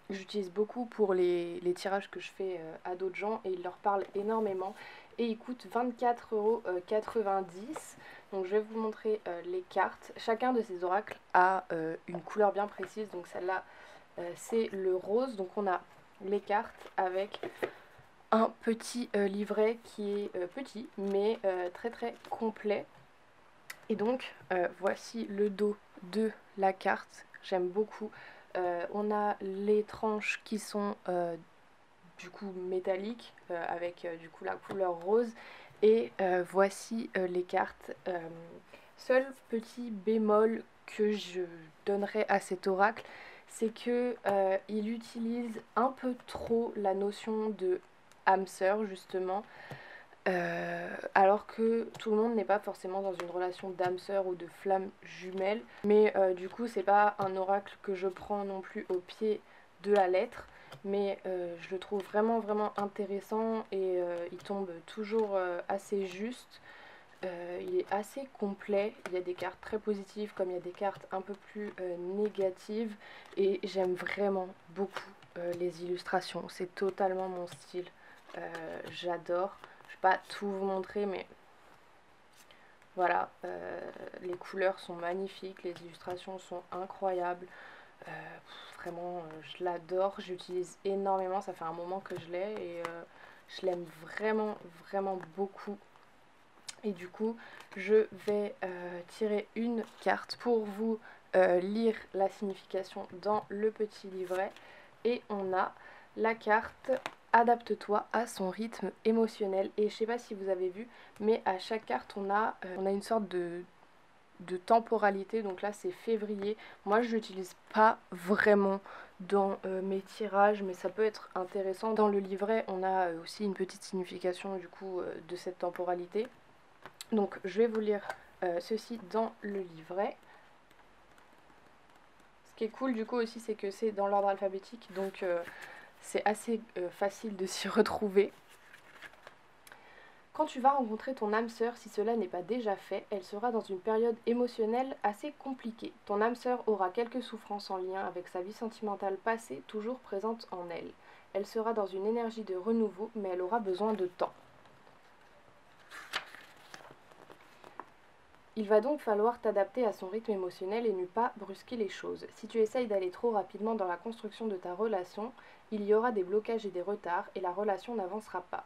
A: j'utilise beaucoup pour les tirages que je fais à d'autres gens et il leur parle énormément et il coûte 24,90 €. Donc je vais vous montrer les cartes. Chacun de ces oracles a une couleur bien précise, donc celle-là c'est le rose. Donc on a les cartes avec un petit livret qui est petit mais très très complet. Et donc voici le dos de la carte, j'aime beaucoup. On a les tranches qui sont du coup métalliques avec du coup la couleur rose, et voici les cartes. Seul petit bémol que je donnerais à cet oracle, c'est que il utilise un peu trop la notion de âme sœur justement, alors que tout le monde n'est pas forcément dans une relation d'âme sœur ou de flamme jumelle. Mais du coup c'est pas un oracle que je prends non plus au pied de la lettre, mais je le trouve vraiment vraiment intéressant et il tombe toujours assez juste. Il est assez complet, il y a des cartes très positives comme il y a des cartes un peu plus négatives, et j'aime vraiment beaucoup les illustrations, c'est totalement mon style, j'adore. Je vais pas tout vous montrer, mais voilà, les couleurs sont magnifiques, les illustrations sont incroyables, vraiment je l'adore, j'utilise énormément, ça fait un moment que je l'ai et je l'aime vraiment vraiment beaucoup. Et du coup je vais tirer une carte pour vous lire la signification dans le petit livret, et on a la carte adapte-toi à son rythme émotionnel. Et je sais pas si vous avez vu, mais à chaque carte on a une sorte de temporalité. Donc là c'est février, moi je l'utilise pas vraiment dans mes tirages, mais ça peut être intéressant. Dans le livret on a aussi une petite signification du coup de cette temporalité. Donc je vais vous lire ceci dans le livret. Ce qui est cool du coup aussi, c'est que c'est dans l'ordre alphabétique, donc c'est assez facile de s'y retrouver. Quand tu vas rencontrer ton âme sœur, si cela n'est pas déjà fait, elle sera dans une période émotionnelle assez compliquée. Ton âme sœur aura quelques souffrances en lien avec sa vie sentimentale passée, toujours présente en elle. Elle sera dans une énergie de renouveau, mais elle aura besoin de temps. Il va donc falloir t'adapter à son rythme émotionnel et ne pas brusquer les choses. Si tu essayes d'aller trop rapidement dans la construction de ta relation, il y aura des blocages et des retards et la relation n'avancera pas.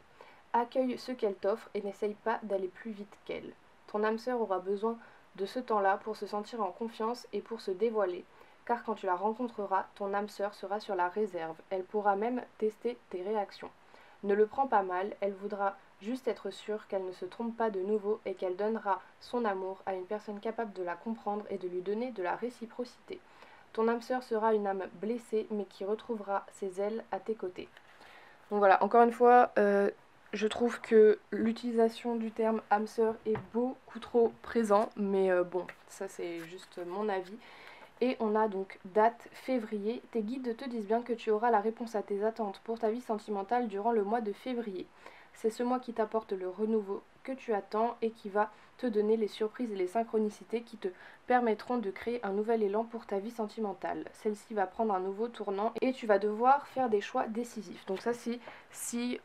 A: Accueille ce qu'elle t'offre et n'essaye pas d'aller plus vite qu'elle. Ton âme sœur aura besoin de ce temps-là pour se sentir en confiance et pour se dévoiler, car quand tu la rencontreras, ton âme sœur sera sur la réserve. Elle pourra même tester tes réactions. Ne le prends pas mal, elle voudra juste être sûre qu'elle ne se trompe pas de nouveau et qu'elle donnera son amour à une personne capable de la comprendre et de lui donner de la réciprocité. Ton âme sœur sera une âme blessée mais qui retrouvera ses ailes à tes côtés. Donc voilà, encore une fois, je trouve que l'utilisation du terme âme sœur est beaucoup trop présent, mais bon, ça c'est juste mon avis. Et on a donc date février. Tes guides te disent bien que tu auras la réponse à tes attentes pour ta vie sentimentale durant le mois de février. C'est ce mois qui t'apporte le renouveau que tu attends et qui va te donner les surprises et les synchronicités qui te permettront de créer un nouvel élan pour ta vie sentimentale. Celle-ci va prendre un nouveau tournant et tu vas devoir faire des choix décisifs. Donc ça c'est si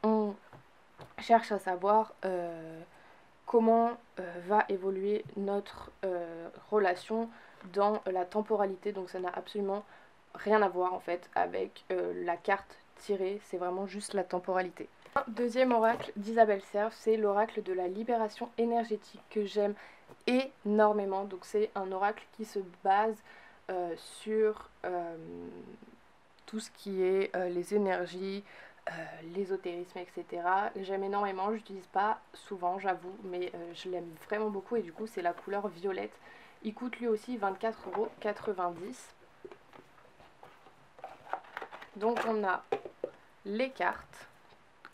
A: on cherche à savoir comment va évoluer notre relation dans la temporalité. Donc ça n'a absolument rien à voir en fait avec la carte tirée, c'est vraiment juste la temporalité. Deuxième oracle d'Isabelle Serre, c'est l'oracle de la libération énergétique que j'aime énormément. Donc c'est un oracle qui se base sur tout ce qui est les énergies, l'ésotérisme, etc. J'aime énormément, j'utilise pas souvent j'avoue, mais je l'aime vraiment beaucoup, et du coup c'est la couleur violette Il coûte lui aussi 24,90 €. Donc on a les cartes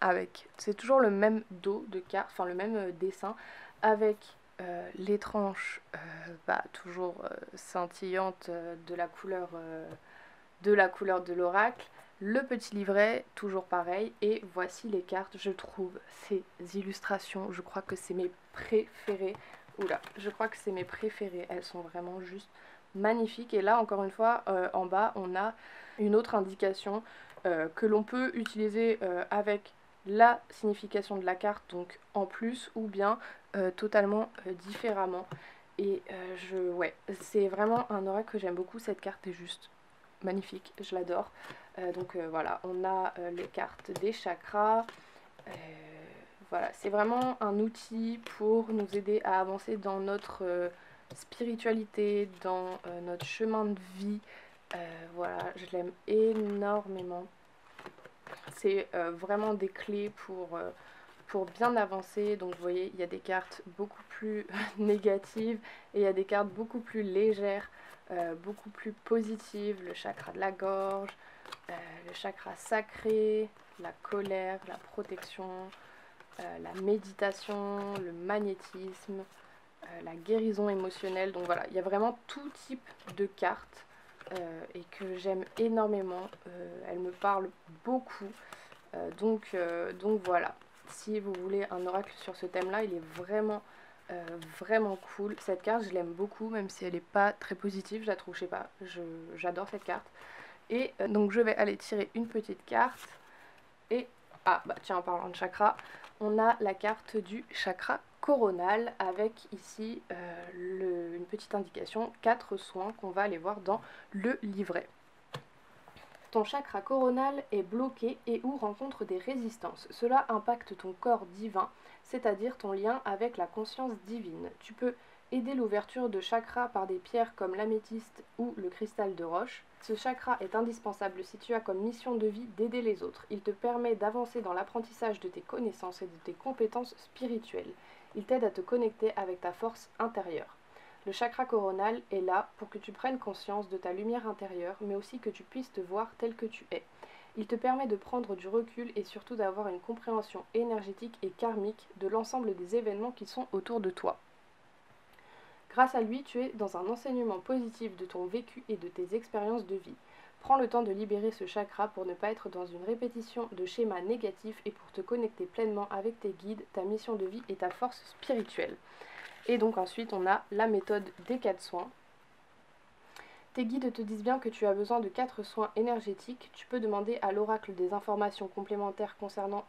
A: avec, c'est toujours le même dos de cartes, enfin le même dessin, avec les tranches toujours scintillantes de la couleur de l'oracle, le petit livret toujours pareil, et voici les cartes. Je trouve ces illustrations, je crois que c'est mes préférées. Oula, je crois que c'est mes préférées, elles sont vraiment juste magnifiques. Et là encore une fois en bas on a une autre indication que l'on peut utiliser avec la signification de la carte, donc en plus, ou bien totalement différemment. Et ouais, c'est vraiment un oracle que j'aime beaucoup. Cette carte est juste magnifique, je l'adore. Donc voilà, on a les cartes des chakras. Voilà, c'est vraiment un outil pour nous aider à avancer dans notre spiritualité, dans notre chemin de vie. Voilà, je l'aime énormément. C'est vraiment des clés pour bien avancer. Donc vous voyez, il y a des cartes beaucoup plus négatives et il y a des cartes beaucoup plus légères, beaucoup plus positives. Le chakra de la gorge, le chakra sacré, la colère, la protection, la méditation, le magnétisme, la guérison émotionnelle. Donc voilà, il y a vraiment tout type de cartes et que j'aime énormément. Elles me parlent beaucoup. Donc voilà, si vous voulez un oracle sur ce thème là, il est vraiment cool. Cette carte je l'aime beaucoup, même si elle n'est pas très positive, je la trouve, je sais pas, j'adore cette carte. Et donc je vais aller tirer une petite carte. Et tiens, en parlant de chakra, on a la carte du chakra coronal avec ici une petite indication, 4 soins qu'on va aller voir dans le livret. Ton chakra coronal est bloqué et ou rencontre des résistances. Cela impacte ton corps divin, c'est-à-dire ton lien avec la conscience divine. Tu peux aider l'ouverture de chakras par des pierres comme l'améthyste ou le cristal de roche. Ce chakra est indispensable si tu as comme mission de vie d'aider les autres. Il te permet d'avancer dans l'apprentissage de tes connaissances et de tes compétences spirituelles. Il t'aide à te connecter avec ta force intérieure. Le chakra coronal est là pour que tu prennes conscience de ta lumière intérieure, mais aussi que tu puisses te voir tel que tu es. Il te permet de prendre du recul et surtout d'avoir une compréhension énergétique et karmique de l'ensemble des événements qui sont autour de toi. Grâce à lui, tu es dans un enseignement positif de ton vécu et de tes expériences de vie. Prends le temps de libérer ce chakra pour ne pas être dans une répétition de schémas négatifs et pour te connecter pleinement avec tes guides, ta mission de vie et ta force spirituelle. Et donc ensuite on a la méthode des 4 soins. Tes guides te disent bien que tu as besoin de 4 soins énergétiques. Tu peux demander à l'oracle des informations complémentaires concernant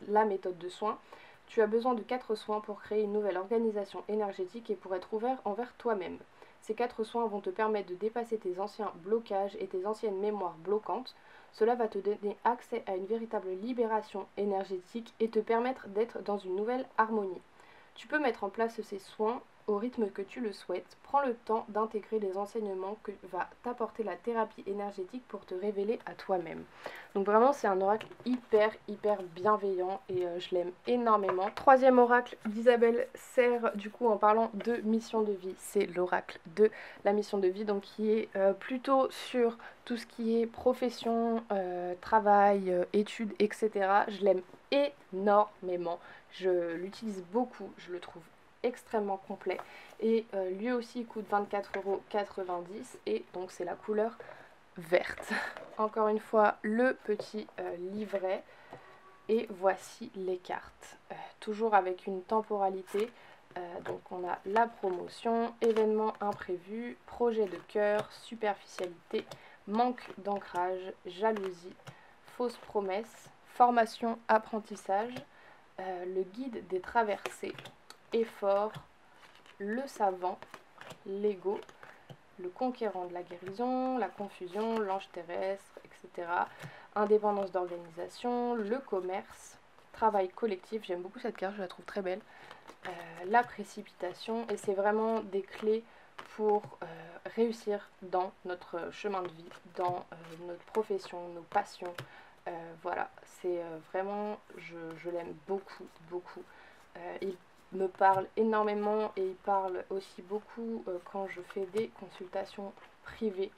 A: la méthode de soins. Tu as besoin de 4 soins pour créer une nouvelle organisation énergétique et pour être ouvert envers toi-même. Ces 4 soins vont te permettre de dépasser tes anciens blocages et tes anciennes mémoires bloquantes. Cela va te donner accès à une véritable libération énergétique et te permettre d'être dans une nouvelle harmonie. Tu peux mettre en place ces soins au rythme que tu le souhaites. Prends le temps d'intégrer les enseignements que va t'apporter la thérapie énergétique pour te révéler à toi-même. Donc vraiment c'est un oracle hyper bienveillant et je l'aime énormément. Troisième oracle d'Isabelle Serre, du coup en parlant de mission de vie, c'est l'oracle de la mission de vie, donc qui est plutôt sur tout ce qui est profession, travail, études, etc. Je l'aime énormément. Je l'utilise beaucoup, je le trouve extrêmement complet et lui aussi il coûte 24,90 € et donc c'est la couleur verte. Encore une fois le petit livret et voici les cartes. Toujours avec une temporalité, donc on a la promotion, événement imprévu, projet de cœur, superficialité, manque d'ancrage, jalousie, fausse promesse, formation, apprentissage, le guide des traversées, effort, le savant, l'ego, le conquérant de la guérison, la confusion, l'ange terrestre, etc. Indépendance d'organisation, le commerce, travail collectif, j'aime beaucoup cette carte, je la trouve très belle, la précipitation, et c'est vraiment des clés pour réussir dans notre chemin de vie, dans notre profession, nos passions. Voilà, c'est vraiment, je l'aime beaucoup. Il me parle énormément et il parle aussi beaucoup quand je fais des consultations privées.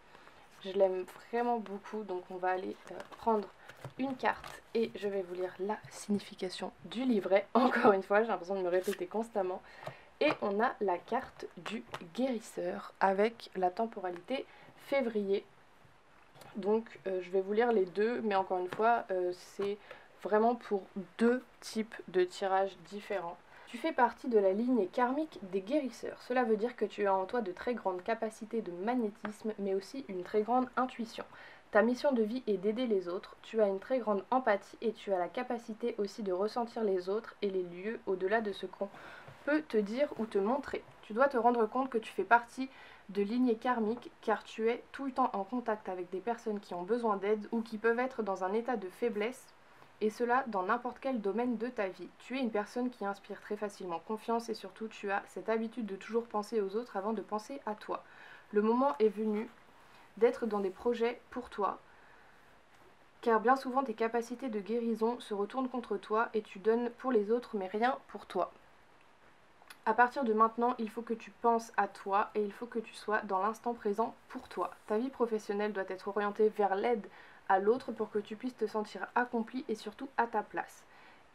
A: Je l'aime vraiment beaucoup, donc on va aller prendre une carte et je vais vous lire la signification du livret. Encore une fois, j'ai l'impression de me répéter constamment. Et on a la carte du guérisseur avec la temporalité février. Donc je vais vous lire les deux, mais encore une fois, c'est vraiment pour deux types de tirages différents. Tu fais partie de la lignée karmique des guérisseurs. Cela veut dire que tu as en toi de très grandes capacités de magnétisme, mais aussi une très grande intuition. Ta mission de vie est d'aider les autres, tu as une très grande empathie et tu as la capacité aussi de ressentir les autres et les lieux au-delà de ce qu'on peut te dire ou te montrer. Tu dois te rendre compte que tu fais partie de lignée karmique car tu es tout le temps en contact avec des personnes qui ont besoin d'aide ou qui peuvent être dans un état de faiblesse, et cela dans n'importe quel domaine de ta vie. Tu es une personne qui inspire très facilement confiance et surtout tu as cette habitude de toujours penser aux autres avant de penser à toi. Le moment est venu d'être dans des projets pour toi, car bien souvent tes capacités de guérison se retournent contre toi et tu donnes pour les autres mais rien pour toi. À partir de maintenant, il faut que tu penses à toi et il faut que tu sois dans l'instant présent pour toi. Ta vie professionnelle doit être orientée vers l'aide à l'autre pour que tu puisses te sentir accompli et surtout à ta place.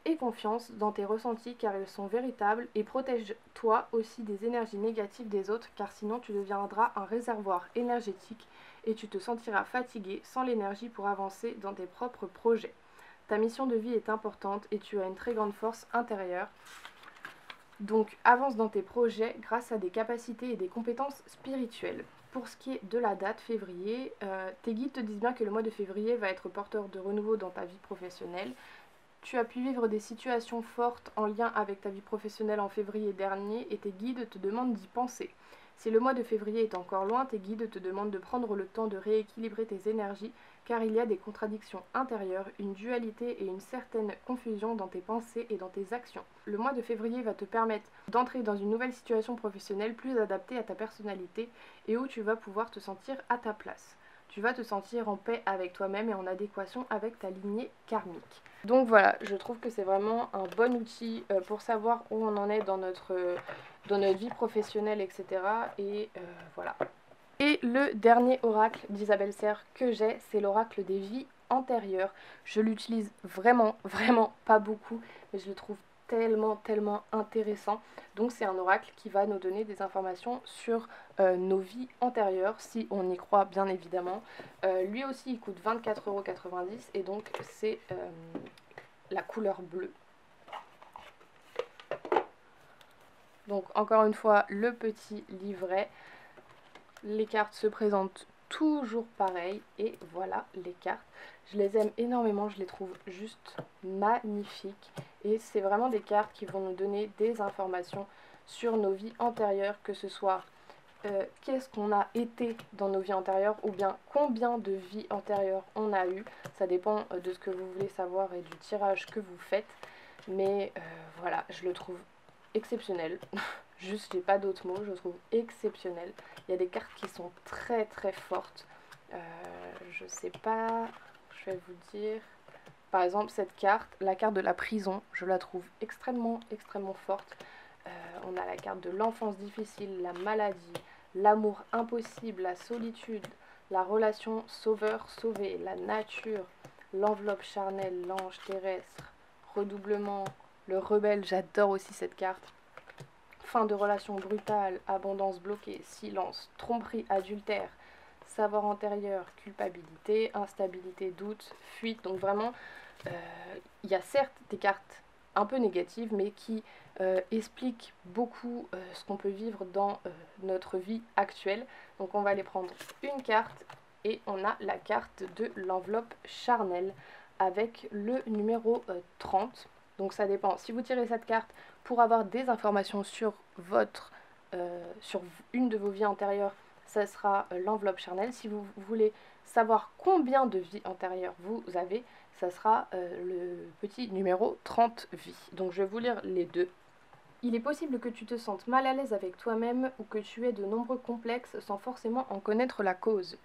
A: Aie confiance dans tes ressentis car ils sont véritables et protège-toi aussi des énergies négatives des autres car sinon tu deviendras un réservoir énergétique et tu te sentiras fatigué sans l'énergie pour avancer dans tes propres projets. Ta mission de vie est importante et tu as une très grande force intérieure. Donc avance dans tes projets grâce à des capacités et des compétences spirituelles. Pour ce qui est de la date février, tes guides te disent bien que le mois de février va être porteur de renouveau dans ta vie professionnelle. Tu as pu vivre des situations fortes en lien avec ta vie professionnelle en février dernier et tes guides te demandent d'y penser. Si le mois de février est encore loin, tes guides te demandent de prendre le temps de rééquilibrer tes énergies car il y a des contradictions intérieures, une dualité et une certaine confusion dans tes pensées et dans tes actions. Le mois de février va te permettre d'entrer dans une nouvelle situation professionnelle plus adaptée à ta personnalité et où tu vas pouvoir te sentir à ta place. Tu vas te sentir en paix avec toi-même et en adéquation avec ta lignée karmique. Donc voilà, je trouve que c'est vraiment un bon outil pour savoir où on en est dans notre vie professionnelle, etc. Et voilà. Et le dernier oracle d'Isabelle Serre que j'ai, c'est l'oracle des vies antérieures. Je l'utilise vraiment pas beaucoup, mais je le trouve tellement intéressant. Donc c'est un oracle qui va nous donner des informations sur nos vies antérieures, si on y croit bien évidemment. Lui aussi il coûte 24,90 € et donc c'est la couleur bleue. Donc encore une fois le petit livret. Les cartes se présentent toujours pareil et voilà les cartes. Je les aime énormément, je les trouve juste magnifiques et c'est vraiment des cartes qui vont nous donner des informations sur nos vies antérieures, que ce soit qu'est-ce qu'on a été dans nos vies antérieures ou bien combien de vies antérieures on a eu. Ça dépend de ce que vous voulez savoir et du tirage que vous faites, mais voilà, je le trouve exceptionnel. Juste, j'ai pas d'autres mots, je le trouve exceptionnel. Il y a des cartes qui sont très fortes. Je sais pas, je vais vous dire. Par exemple, cette carte, la carte de la prison, je la trouve extrêmement forte. On a la carte de l'enfance difficile, la maladie, l'amour impossible, la solitude, la relation sauveur-sauvé, la nature, l'enveloppe charnelle, l'ange terrestre, redoublement, le rebelle, j'adore aussi cette carte. Fin de relation brutale, abondance bloquée, silence, tromperie, adultère, savoir antérieur, culpabilité, instabilité, doute, fuite. Donc vraiment, il y a certes des cartes un peu négatives, mais qui expliquent beaucoup ce qu'on peut vivre dans notre vie actuelle. Donc on va aller prendre une carte et on a la carte de l'enveloppe charnelle avec le numéro 30. Donc ça dépend. Si vous tirez cette carte pour avoir des informations sur sur une de vos vies antérieures, ça sera l'enveloppe charnelle. Si vous voulez savoir combien de vies antérieures vous avez, ça sera le petit numéro 30 vies. Donc je vais vous lire les deux. Il est possible que tu te sentes mal à l'aise avec toi-même ou que tu aies de nombreux complexes sans forcément en connaître la cause.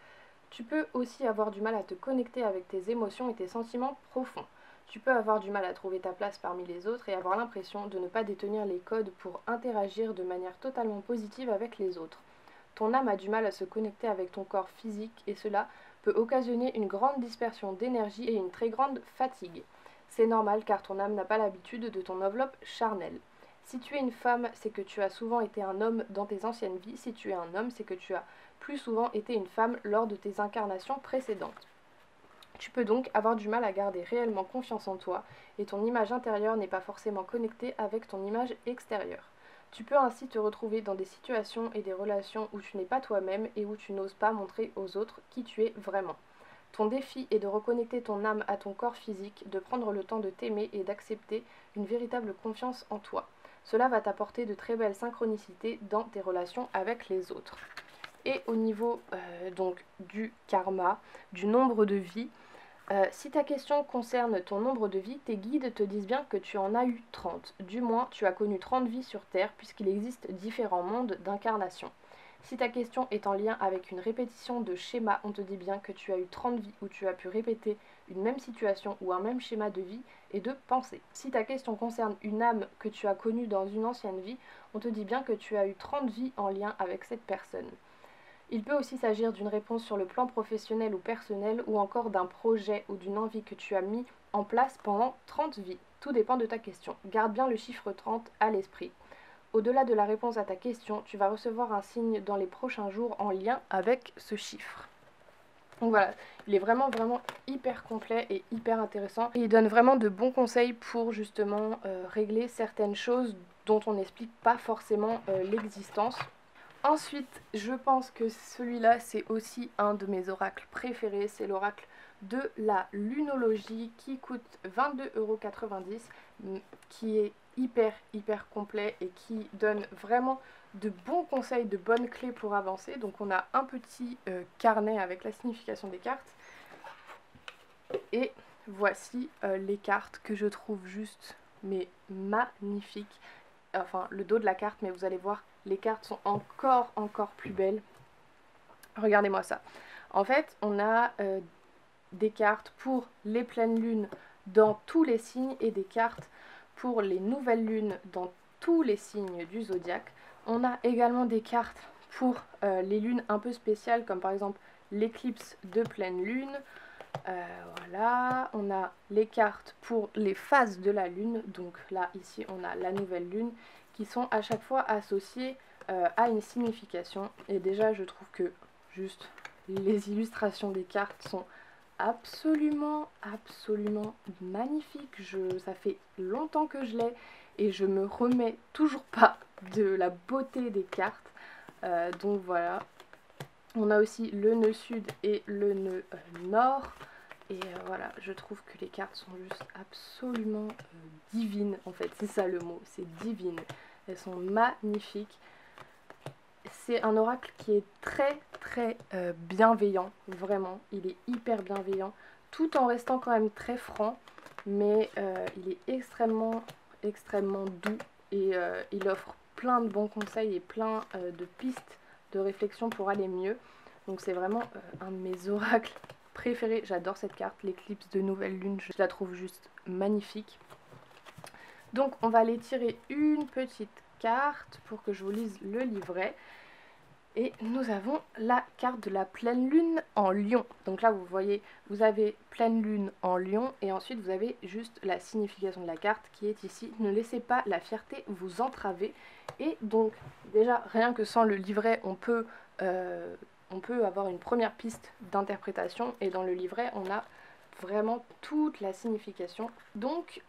A: Tu peux aussi avoir du mal à te connecter avec tes émotions et tes sentiments profonds. Tu peux avoir du mal à trouver ta place parmi les autres et avoir l'impression de ne pas détenir les codes pour interagir de manière totalement positive avec les autres. Ton âme a du mal à se connecter avec ton corps physique et cela peut occasionner une grande dispersion d'énergie et une très grande fatigue. C'est normal car ton âme n'a pas l'habitude de ton enveloppe charnelle. Si tu es une femme, c'est que tu as souvent été un homme dans tes anciennes vies. Si tu es un homme, c'est que tu as plus souvent été une femme lors de tes incarnations précédentes. Tu peux donc avoir du mal à garder réellement confiance en toi et ton image intérieure n'est pas forcément connectée avec ton image extérieure. Tu peux ainsi te retrouver dans des situations et des relations où tu n'es pas toi-même et où tu n'oses pas montrer aux autres qui tu es vraiment. Ton défi est de reconnecter ton âme à ton corps physique, de prendre le temps de t'aimer et d'accepter une véritable confiance en toi. Cela va t'apporter de très belles synchronicités dans tes relations avec les autres. Et au niveau donc du karma, du nombre de vies, si ta question concerne ton nombre de vies, tes guides te disent bien que tu en as eu 30. Du moins, tu as connu 30 vies sur Terre puisqu'il existe différents mondes d'incarnation. Si ta question est en lien avec une répétition de schéma, on te dit bien que tu as eu 30 vies où tu as pu répéter une même situation ou un même schéma de vie et de pensée. Si ta question concerne une âme que tu as connue dans une ancienne vie, on te dit bien que tu as eu 30 vies en lien avec cette personne. Il peut aussi s'agir d'une réponse sur le plan professionnel ou personnel ou encore d'un projet ou d'une envie que tu as mis en place pendant 30 vies. Tout dépend de ta question. Garde bien le chiffre 30 à l'esprit. Au-delà de la réponse à ta question, tu vas recevoir un signe dans les prochains jours en lien avec ce chiffre. Donc voilà, il est vraiment hyper complet et hyper intéressant. Et il donne vraiment de bons conseils pour justement régler certaines choses dont on n'explique pas forcément l'existence. Ensuite, je pense que celui-là, c'est aussi un de mes oracles préférés. C'est l'oracle de la lunologie qui coûte 22,90 €, qui est hyper complet et qui donne vraiment de bons conseils, de bonnes clés pour avancer. Donc on a un petit carnet avec la signification des cartes. Et voici les cartes que je trouve juste mais magnifiques. Enfin, le dos de la carte, mais vous allez voir, les cartes sont encore plus belles. Regardez-moi ça. En fait, on a des cartes pour les pleines lunes dans tous les signes et des cartes pour les nouvelles lunes dans tous les signes du zodiaque. On a également des cartes pour les lunes un peu spéciales, comme par exemple l'éclipse de pleine lune. Voilà, on a les cartes pour les phases de la lune, donc là ici on a la nouvelle lune, qui sont à chaque fois associées à une signification. Et déjà je trouve que juste les illustrations des cartes sont absolument magnifiques. Ça fait longtemps que je l'ai et je me remets toujours pas de la beauté des cartes. Donc voilà. On a aussi le nœud sud et le nœud nord. Et voilà, je trouve que les cartes sont juste absolument divines. En fait, c'est ça le mot, c'est divine. Elles sont magnifiques. C'est un oracle qui est très bienveillant, vraiment. Il est hyper bienveillant, tout en restant quand même très franc. Mais il est extrêmement doux. Et il offre plein de bons conseils et plein de pistes de réflexion pour aller mieux. Donc c'est vraiment un de mes oracles préférés. J'adore cette carte, l'éclipse de nouvelle lune, je la trouve juste magnifique. Donc on va aller tirer une petite carte pour que je vous lise le livret. Et nous avons la carte de la pleine lune en lion. Donc là vous voyez, vous avez pleine lune en lion et ensuite vous avez juste la signification de la carte qui est ici. Ne laissez pas la fierté vous entraver. Et donc déjà rien que sans le livret on peut avoir une première piste d'interprétation. Et dans le livret on a vraiment toute la signification. Donc,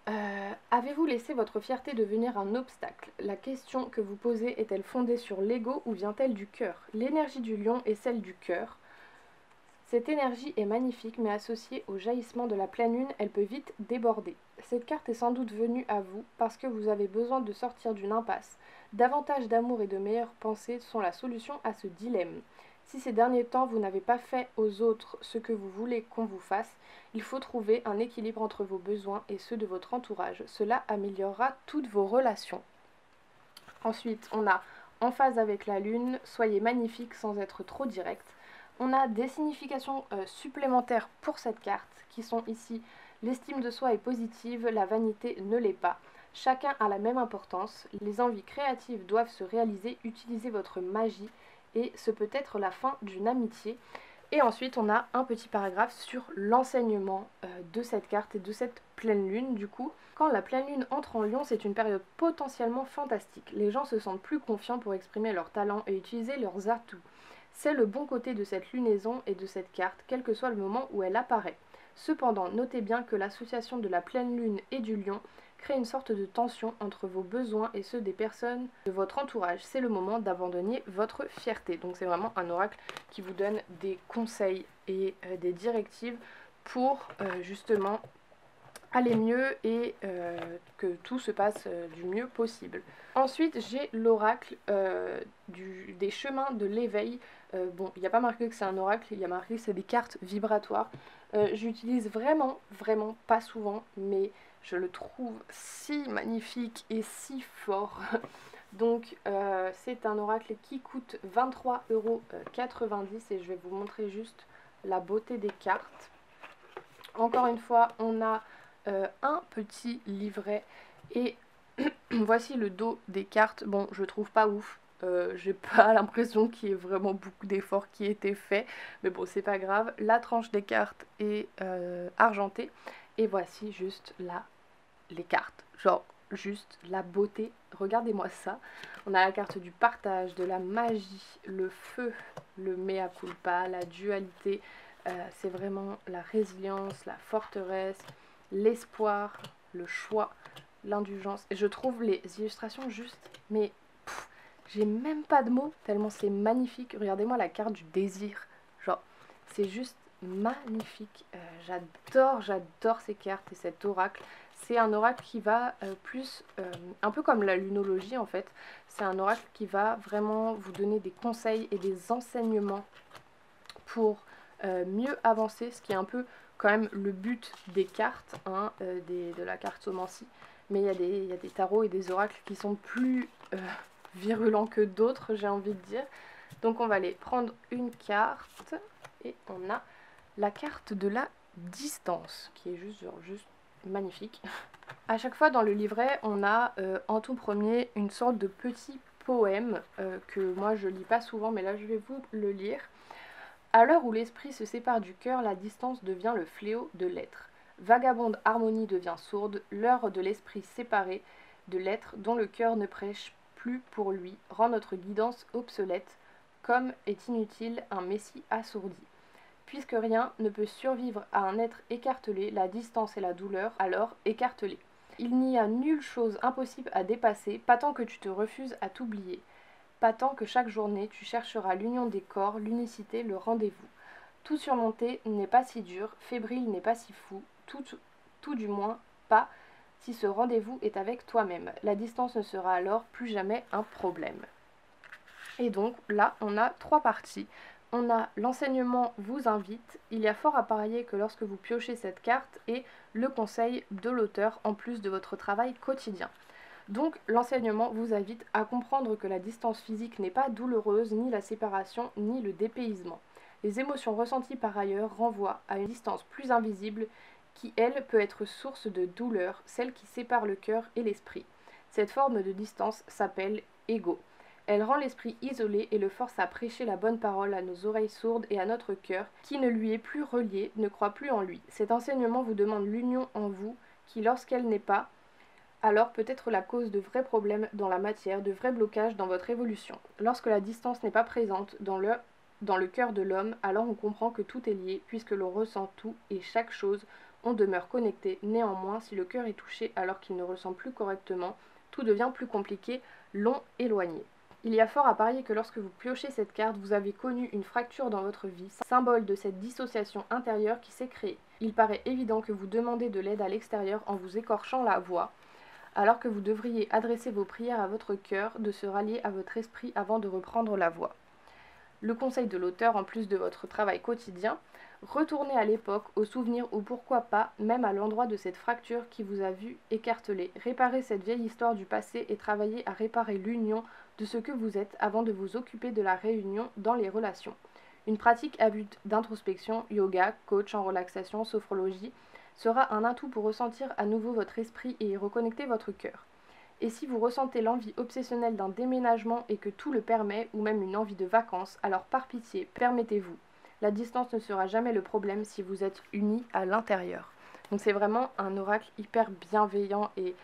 A: avez-vous laissé votre fierté devenir un obstacle? La question que vous posez est-elle fondée sur l'ego ou vient-elle du cœur? L'énergie du lion est celle du cœur. Cette énergie est magnifique, mais associée au jaillissement de la pleine lune, elle peut vite déborder. Cette carte est sans doute venue à vous parce que vous avez besoin de sortir d'une impasse. Davantage d'amour et de meilleures pensées sont la solution à ce dilemme. Si ces derniers temps vous n'avez pas fait aux autres ce que vous voulez qu'on vous fasse, il faut trouver un équilibre entre vos besoins et ceux de votre entourage. Cela améliorera toutes vos relations. Ensuite, on a en phase avec la lune, soyez magnifique sans être trop direct. On a des significations supplémentaires pour cette carte qui sont ici L'estime de soi est positive, la vanité ne l'est pas. Chacun a la même importance, les envies créatives doivent se réaliser, utilisez votre magie et ce peut être la fin d'une amitié. Et ensuite on a un petit paragraphe sur l'enseignement de cette carte et de cette pleine lune du coup. Quand la pleine lune entre en Lion, c'est une période potentiellement fantastique. Les gens se sentent plus confiants pour exprimer leurs talents et utiliser leurs atouts. C'est le bon côté de cette lunaison et de cette carte, quel que soit le moment où elle apparaît. Cependant, notez bien que l'association de la pleine lune et du lion crée une sorte de tension entre vos besoins et ceux des personnes de votre entourage. C'est le moment d'abandonner votre fierté. Donc c'est vraiment un oracle qui vous donne des conseils et des directives pour justement aller mieux et que tout se passe du mieux possible. Ensuite, j'ai l'oracle des chemins de l'éveil. Bon, il n'y a pas marqué que c'est un oracle, il y a marqué que c'est des cartes vibratoires. J'utilise vraiment pas souvent, mais je le trouve si magnifique et si fort. Donc c'est un oracle qui coûte 23,90 € et je vais vous montrer juste la beauté des cartes. Encore une fois, on a un petit livret et voici le dos des cartes. Bon, je trouve pas ouf. J'ai pas l'impression qu'il y ait vraiment beaucoup d'efforts qui aient été faits, mais bon, c'est pas grave. La tranche des cartes est argentée et voici juste là les cartes. Genre, juste la beauté. Regardez-moi ça. On a la carte du partage, de la magie, le feu, le mea culpa, la dualité. C'est vraiment la résilience, la forteresse, l'espoir, le choix, l'indulgence. Et je trouve les illustrations juste, mais j'ai même pas de mots tellement c'est magnifique. Regardez-moi la carte du désir. Genre, c'est juste magnifique. J'adore ces cartes et cet oracle. C'est un oracle qui va un peu comme la lunologie en fait. C'est un oracle qui va vraiment vous donner des conseils et des enseignements pour mieux avancer, ce qui est un peu quand même le but des cartes, hein, de la cartomancie. Mais il y a des tarots et des oracles qui sont plus virulents que d'autres, j'ai envie de dire. Donc on va aller prendre une carte et on a la carte de la distance qui est juste magnifique. À chaque fois dans le livret, on a en tout premier une sorte de petit poème que moi je lis pas souvent, mais là je vais vous le lire. À l'heure où l'esprit se sépare du cœur, la distance devient le fléau de l'être. Vagabonde harmonie devient sourde, l'heure de l'esprit séparé de l'être dont le cœur ne prêche plus pour lui rend notre guidance obsolète, comme est inutile un messie assourdi. Puisque rien ne peut survivre à un être écartelé, la distance et la douleur, alors écartelées. Il n'y a nulle chose impossible à dépasser, pas tant que tu te refuses à t'oublier. Pas tant que chaque journée tu chercheras l'union des corps, l'unicité, le rendez-vous. Tout surmonter n'est pas si dur, fébrile n'est pas si fou, tout du moins pas si ce rendez-vous est avec toi-même. La distance ne sera alors plus jamais un problème. Et donc là, on a 3 parties. On a l'enseignement vous invite. Il y a fort à parier que lorsque vous piochez cette carte et le conseil de l'auteur en plus de votre travail quotidien. Donc l'enseignement vous invite à comprendre que la distance physique n'est pas douloureuse, ni la séparation, ni le dépaysement. Les émotions ressenties par ailleurs renvoient à une distance plus invisible qui, elle, peut être source de douleur, celle qui sépare le cœur et l'esprit. Cette forme de distance s'appelle ego. Elle rend l'esprit isolé et le force à prêcher la bonne parole à nos oreilles sourdes et à notre cœur, qui ne lui est plus relié, ne croit plus en lui. Cet enseignement vous demande l'union en vous, qui lorsqu'elle n'est pas, alors peut être la cause de vrais problèmes dans la matière, de vrais blocages dans votre évolution. Lorsque la distance n'est pas présente dans le cœur de l'homme, alors on comprend que tout est lié, puisque l'on ressent tout et chaque chose, on demeure connecté. Néanmoins, si le cœur est touché alors qu'il ne ressent plus correctement, tout devient plus compliqué, long, éloigné. Il y a fort à parier que lorsque vous piochez cette carte, vous avez connu une fracture dans votre vie, symbole de cette dissociation intérieure qui s'est créée. Il paraît évident que vous demandez de l'aide à l'extérieur en vous écorchant la voix, alors que vous devriez adresser vos prières à votre cœur, de se rallier à votre esprit avant de reprendre la voie. Le conseil de l'auteur, en plus de votre travail quotidien, retournez à l'époque, aux souvenirs ou pourquoi pas, même à l'endroit de cette fracture qui vous a vu écartelé. Réparez cette vieille histoire du passé et travaillez à réparer l'union de ce que vous êtes avant de vous occuper de la réunion dans les relations. Une pratique à but d'introspection, yoga, coach en relaxation, sophrologie, sera un atout pour ressentir à nouveau votre esprit et y reconnecter votre cœur. Et si vous ressentez l'envie obsessionnelle d'un déménagement et que tout le permet, ou même une envie de vacances, alors par pitié, permettez-vous. La distance ne sera jamais le problème si vous êtes unis à l'intérieur. Donc c'est vraiment un oracle hyper bienveillant et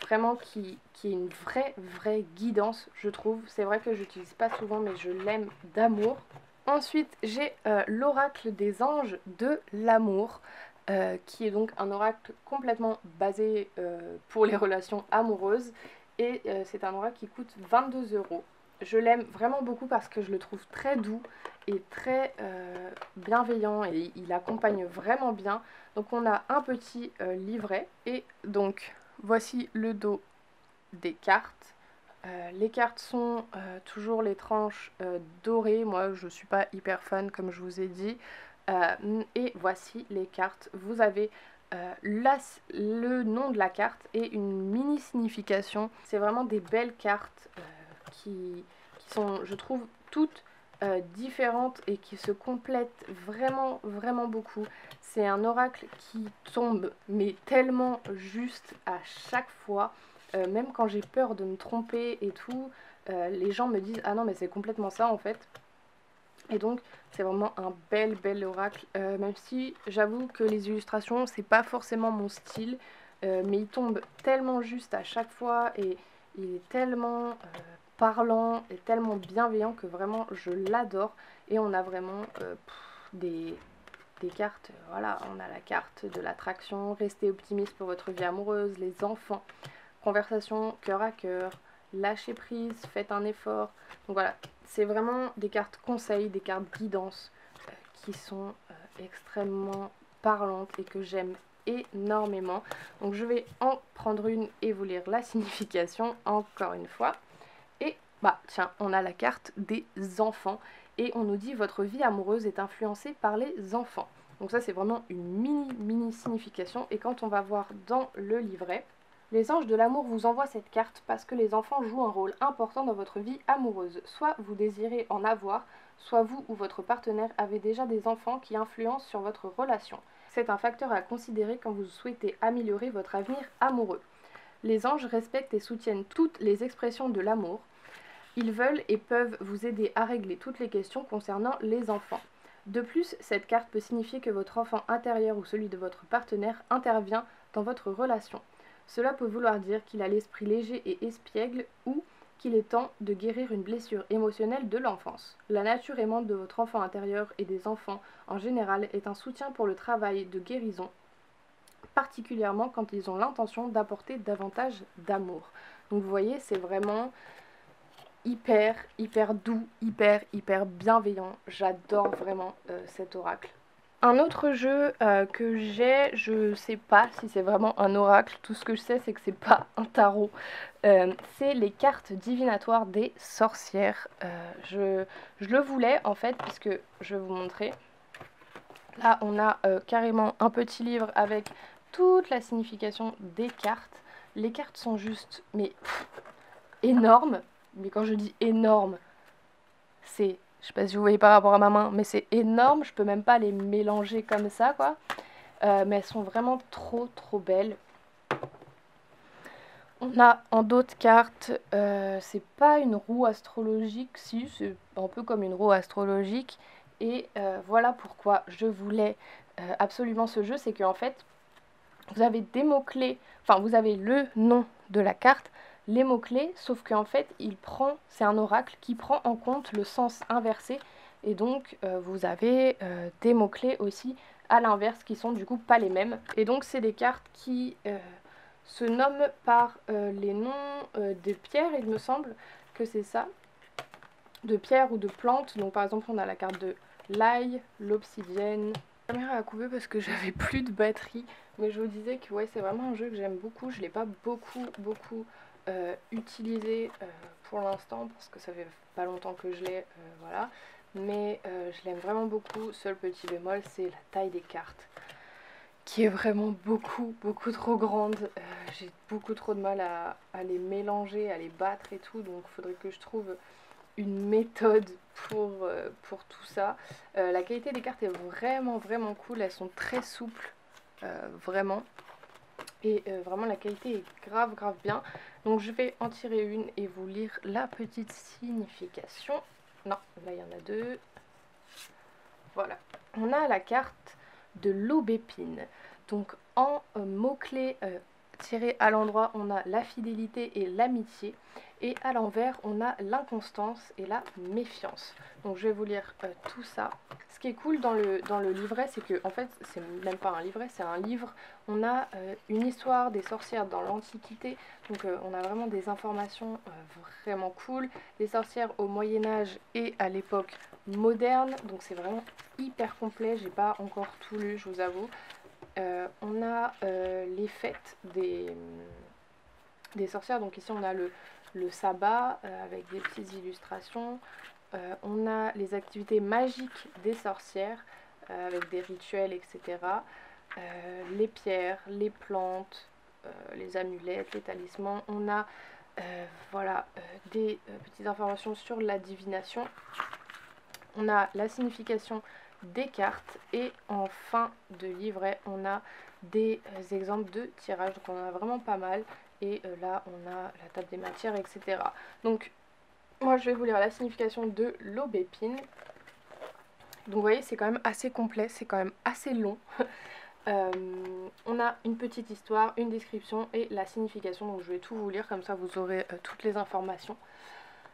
A: vraiment qui est une vraie guidance, je trouve. C'est vrai que je l'utilise pas souvent, mais je l'aime d'amour. Ensuite, j'ai l'oracle des anges de l'amour, qui est donc un oracle complètement basé pour les relations amoureuses. Et c'est un oracle qui coûte 22 €. Je l'aime vraiment beaucoup parce que je le trouve très doux et très bienveillant et il accompagne vraiment bien. Donc on a un petit livret et donc voici le dos des cartes. Les cartes sont toujours les tranches dorées. Moi je suis pas hyper fan comme je vous ai dit. Et voici les cartes. Vous avez le nom de la carte et une mini signification. C'est vraiment des belles cartes qui sont, je trouve, toutes différentes et qui se complètent vraiment beaucoup. C'est un oracle qui tombe mais tellement juste à chaque fois. Même quand j'ai peur de me tromper et tout, les gens me disent ah non mais c'est complètement ça en fait. Et donc c'est vraiment un bel oracle, même si j'avoue que les illustrations c'est pas forcément mon style, mais il tombe tellement juste à chaque fois et il est tellement parlant et tellement bienveillant que vraiment je l'adore. Et on a vraiment des cartes, voilà, on a la carte de l'attraction, restez optimiste pour votre vie amoureuse, les enfants, conversation cœur à cœur, lâcher prise, faites un effort. Donc voilà, c'est vraiment des cartes conseils, des cartes guidance qui sont extrêmement parlantes et que j'aime énormément. Donc je vais en prendre une et vous lire la signification encore une fois. Et bah tiens, on a la carte des enfants et on nous dit votre vie amoureuse est influencée par les enfants. Donc ça c'est vraiment une mini signification. Et quand on va voir dans le livret, les anges de l'amour vous envoient cette carte parce que les enfants jouent un rôle important dans votre vie amoureuse. Soit vous désirez en avoir, soit vous ou votre partenaire avez déjà des enfants qui influencent sur votre relation. C'est un facteur à considérer quand vous souhaitez améliorer votre avenir amoureux. Les anges respectent et soutiennent toutes les expressions de l'amour. Ils veulent et peuvent vous aider à régler toutes les questions concernant les enfants. De plus, cette carte peut signifier que votre enfant intérieur ou celui de votre partenaire intervient dans votre relation. Cela peut vouloir dire qu'il a l'esprit léger et espiègle ou qu'il est temps de guérir une blessure émotionnelle de l'enfance. La nature aimante de votre enfant intérieur et des enfants en général est un soutien pour le travail de guérison, particulièrement quand ils ont l'intention d'apporter davantage d'amour. Donc vous voyez, c'est vraiment hyper doux, hyper bienveillant. J'adore vraiment cet oracle. Un autre jeu que j'ai, je sais pas si c'est vraiment un oracle, tout ce que je sais c'est que c'est pas un tarot, c'est les cartes divinatoires des sorcières. Je le voulais en fait puisque je vais vous montrer. Là on a carrément un petit livre avec toute la signification des cartes. Les cartes sont juste mais énormes, mais quand je dis énorme, c'est... Je sais pas si vous voyez par rapport à ma main, mais c'est énorme. Je peux même pas les mélanger comme ça, quoi. Mais elles sont vraiment trop belles. On a en d'autres cartes, c'est pas une roue astrologique, si, c'est un peu comme une roue astrologique. Et voilà pourquoi je voulais absolument ce jeu, c'est qu'en fait, vous avez des mots-clés, enfin vous avez le nom de la carte, les mots-clés, sauf qu'en fait, c'est un oracle qui prend en compte le sens inversé. Et donc, vous avez des mots-clés aussi à l'inverse qui sont du coup pas les mêmes. Et donc, c'est des cartes qui se nomment par les noms de pierres, il me semble que c'est ça, de pierres ou de plantes. Donc, par exemple, on a la carte de l'ail, l'obsidienne. La caméra a coupé parce que j'avais plus de batterie, mais je vous disais que ouais, c'est vraiment un jeu que j'aime beaucoup. Je l'ai pas beaucoup utilisé pour l'instant parce que ça fait pas longtemps que je l'ai, voilà. Mais je l'aime vraiment beaucoup. Seul petit bémol, c'est la taille des cartes, qui est vraiment beaucoup trop grande. J'ai beaucoup trop de mal à les mélanger, à les battre et tout, donc il faudrait que je trouve une méthode pour tout ça. La qualité des cartes est vraiment cool, elles sont très souples. vraiment. Et vraiment la qualité est grave bien. Donc je vais en tirer une et vous lire la petite signification. Non, là il y en a deux. Voilà. On a la carte de l'aubépine. Donc en mots-clés tirés à l'endroit, on a la fidélité et l'amitié. Et à l'envers, on a l'inconstance et la méfiance. Donc je vais vous lire tout ça. Ce qui est cool dans le livret, c'est que, en fait, c'est même pas un livret, c'est un livre. On a une histoire des sorcières dans l'Antiquité. Donc on a vraiment des informations vraiment cool. Les sorcières au Moyen-Âge et à l'époque moderne. Donc c'est vraiment hyper complet. J'ai pas encore tout lu, je vous avoue. On a les fêtes des sorcières. Donc ici on a le sabbat avec des petites illustrations. On a les activités magiques des sorcières avec des rituels, etc. Les pierres, les plantes, les amulettes, les talismans. On a voilà, des petites informations sur la divination. On a la signification des cartes et en fin de livret on a des exemples de tirage, donc on en a vraiment pas mal. Et là on a la table des matières, etc. Donc moi je vais vous lire la signification de l'aubépine. Donc vous voyez c'est quand même assez complet, c'est quand même assez long. On a une petite histoire, une description et la signification, donc je vais tout vous lire, comme ça vous aurez toutes les informations.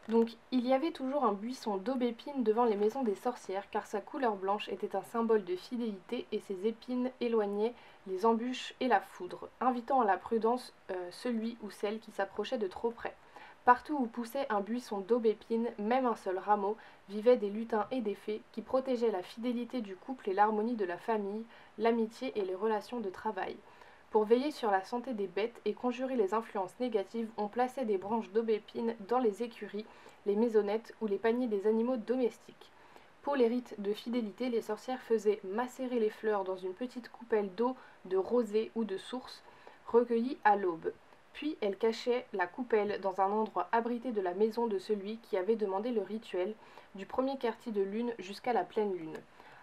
A: Donc il y avait toujours un buisson d'aubépine devant les maisons des sorcières, car sa couleur blanche était un symbole de fidélité et ses épines éloignaient les embûches et la foudre, invitant à la prudence celui ou celle qui s'approchait de trop près. Partout où poussait un buisson d'aubépine, même un seul rameau, vivaient des lutins et des fées qui protégeaient la fidélité du couple et l'harmonie de la famille, l'amitié et les relations de travail. Pour veiller sur la santé des bêtes et conjurer les influences négatives, on plaçait des branches d'aubépine dans les écuries, les maisonnettes ou les paniers des animaux domestiques. Pour les rites de fidélité, les sorcières faisaient macérer les fleurs dans une petite coupelle d'eau de rosée ou de source, recueillie à l'aube. Puis elles cachaient la coupelle dans un endroit abrité de la maison de celui qui avait demandé le rituel, du premier quartier de lune jusqu'à la pleine lune.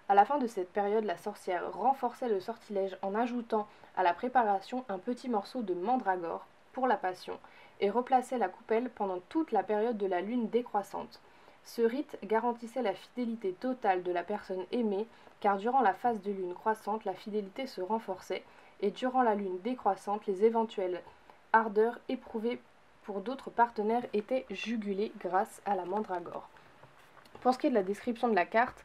A: À la fin de cette période, la sorcière renforçait le sortilège en ajoutant à la préparation un petit morceau de mandragore pour la passion et replaçait la coupelle pendant toute la période de la lune décroissante. Ce rite garantissait la fidélité totale de la personne aimée, car durant la phase de lune croissante, la fidélité se renforçait, et durant la lune décroissante, les éventuelles ardeurs éprouvées pour d'autres partenaires étaient jugulées grâce à la mandragore. Pour ce qui est de la description de la carte,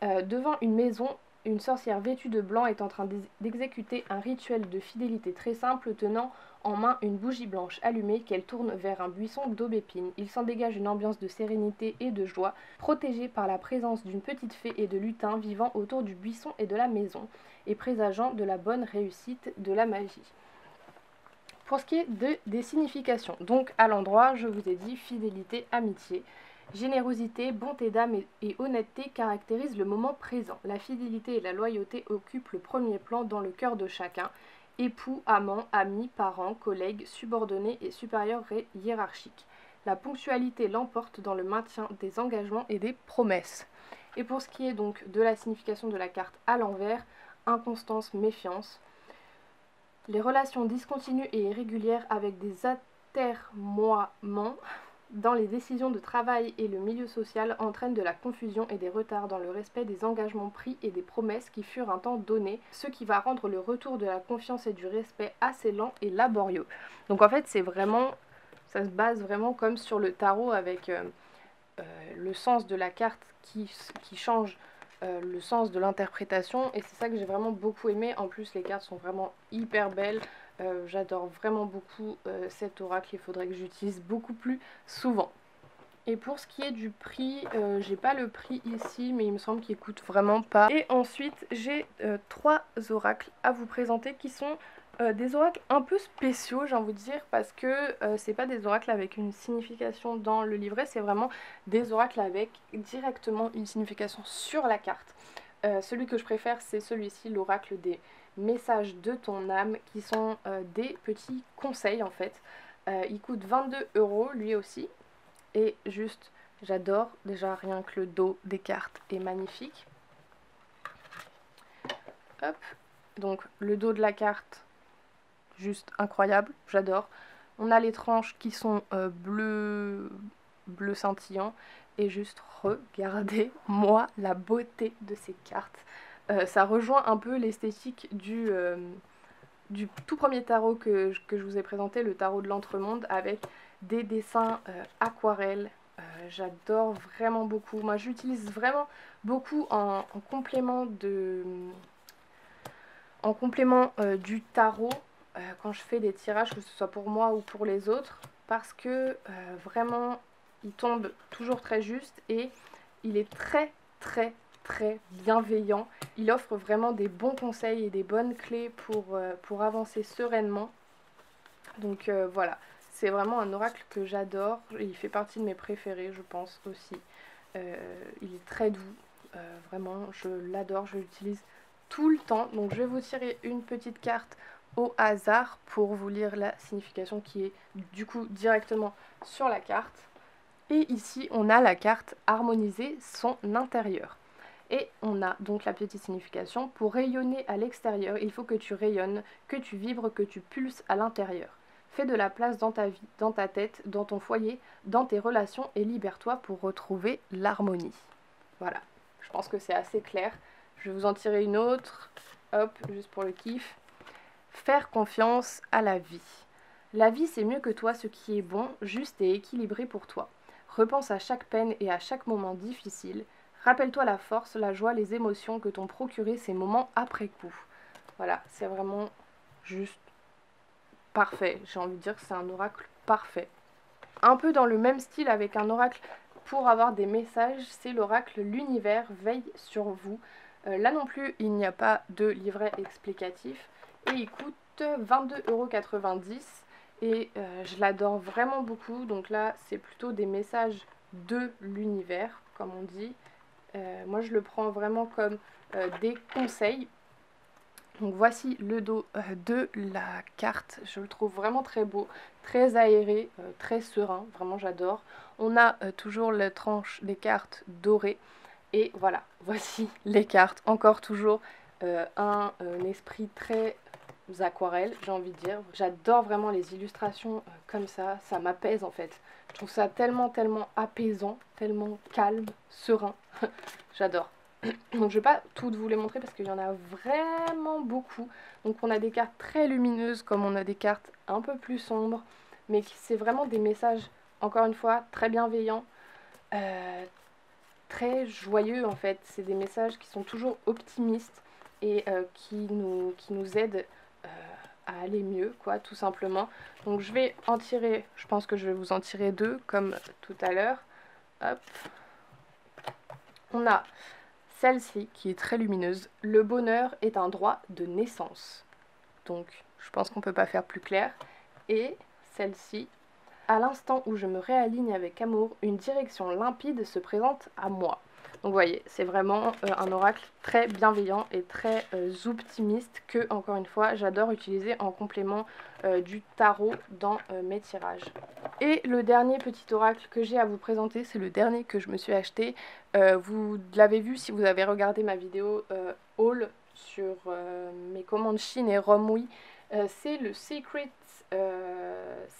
A: devant une maison, une sorcière vêtue de blanc est en train d'exécuter un rituel de fidélité très simple, tenant en main une bougie blanche allumée qu'elle tourne vers un buisson d'aubépine. Il s'en dégage une ambiance de sérénité et de joie, protégée par la présence d'une petite fée et de lutins vivant autour du buisson et de la maison, et présageant de la bonne réussite de la magie. Pour ce qui est des significations, donc à l'endroit, je vous ai dit fidélité, amitié. Générosité, bonté d'âme et honnêteté caractérisent le moment présent. La fidélité et la loyauté occupent le premier plan dans le cœur de chacun. Époux, amants, amis, parents, collègues, subordonnés et supérieurs hiérarchiques. La ponctualité l'emporte dans le maintien des engagements et des promesses. Et pour ce qui est donc de la signification de la carte à l'envers, inconstance, méfiance. Les relations discontinues et irrégulières avec des atermoiements dans les décisions de travail et le milieu social entraînent de la confusion et des retards dans le respect des engagements pris et des promesses qui furent un temps donnés, ce qui va rendre le retour de la confiance et du respect assez lent et laborieux. Donc en fait c'est vraiment, ça se base vraiment comme sur le tarot avec le sens de la carte qui change le sens de l'interprétation, et c'est ça que j'ai vraiment beaucoup aimé. En plus les cartes sont vraiment hyper belles. J'adore vraiment beaucoup cet oracle, il faudrait que j'utilise beaucoup plus souvent. Et pour ce qui est du prix, j'ai pas le prix ici, mais il me semble qu'il coûte vraiment pas. Et ensuite, j'ai 3 oracles à vous présenter qui sont des oracles un peu spéciaux, j'ai envie de dire, parce que c'est pas des oracles avec une signification dans le livret, c'est vraiment des oracles avec directement une signification sur la carte. Celui que je préfère, c'est celui-ci, l'oracle des messages de ton âme, qui sont des petits conseils en fait. Il coûte 22 € lui aussi. Et juste, j'adore, déjà rien que le dos des cartes est magnifique. Hop, Donc le dos de la carte, juste incroyable, j'adore. On a les tranches qui sont bleu scintillant. Et juste regardez-moi la beauté de ces cartes. Ça rejoint un peu l'esthétique du tout premier tarot que je vous ai présenté, le tarot de l'entremonde, avec des dessins aquarelles. J'adore vraiment beaucoup. Moi j'utilise vraiment beaucoup en complément du tarot quand je fais des tirages, que ce soit pour moi ou pour les autres, parce que vraiment il tombe toujours très juste et il est très bienveillant. Il offre vraiment des bons conseils et des bonnes clés pour avancer sereinement. Donc voilà, c'est vraiment un oracle que j'adore. Il fait partie de mes préférés, je pense aussi. Il est très doux, vraiment, je l'adore, je l'utilise tout le temps. Donc je vais vous tirer une petite carte au hasard pour vous lire la signification qui est du coup directement sur la carte. Et ici, on a la carte harmoniser son intérieur. Et on a donc la petite signification, pour rayonner à l'extérieur, il faut que tu rayonnes, que tu vibres, que tu pulses à l'intérieur. Fais de la place dans ta vie, dans ta tête, dans ton foyer, dans tes relations et libère-toi pour retrouver l'harmonie. Voilà, je pense que c'est assez clair. Je vais vous en tirer une autre, hop, juste pour le kiff. Faire confiance à la vie. La vie, c'est mieux que toi ce qui est bon, juste et équilibré pour toi. Repense à chaque peine et à chaque moment difficile. Rappelle-toi la force, la joie, les émotions que t'ont procuré ces moments après coup. Voilà, c'est vraiment juste parfait. J'ai envie de dire que c'est un oracle parfait. Un peu dans le même style avec un oracle pour avoir des messages, c'est l'oracle l'univers veille sur vous. Là non plus, il n'y a pas de livret explicatif et il coûte 22,90 € et je l'adore vraiment beaucoup. Donc là, c'est plutôt des messages de l'univers, comme on dit. Moi, je le prends vraiment comme des conseils. Donc voici le dos de la carte, je le trouve vraiment très beau, très aéré, très serein, vraiment j'adore. On a toujours la tranche des cartes dorées et voilà, voici les cartes, encore toujours un esprit très aquarelle, j'ai envie de dire. J'adore vraiment les illustrations comme ça m'apaise en fait. Je trouve ça tellement apaisant, tellement calme, serein, j'adore. Donc je vais pas toutes vous les montrer parce qu'il y en a vraiment beaucoup. Donc on a des cartes très lumineuses comme on a des cartes un peu plus sombres. Mais c'est vraiment des messages, encore une fois, très bienveillants, très joyeux en fait. C'est des messages qui sont toujours optimistes et qui nous aident à aller mieux, quoi, tout simplement. Donc je vais en tirer, je pense que je vais vous en tirer deux comme tout à l'heure. Hop. On a celle-ci qui est très lumineuse. Le bonheur est un droit de naissance. Donc je pense qu'on ne peut pas faire plus clair. Et celle-ci, à l'instant où je me réaligne avec amour, une direction limpide se présente à moi. Donc vous voyez, c'est vraiment un oracle très bienveillant et très optimiste que, encore une fois, j'adore utiliser en complément du tarot dans mes tirages. Et le dernier petit oracle que j'ai à vous présenter, c'est le dernier que je me suis acheté. Vous l'avez vu si vous avez regardé ma vidéo haul sur mes commandes Chine et Romwe. C'est le Secret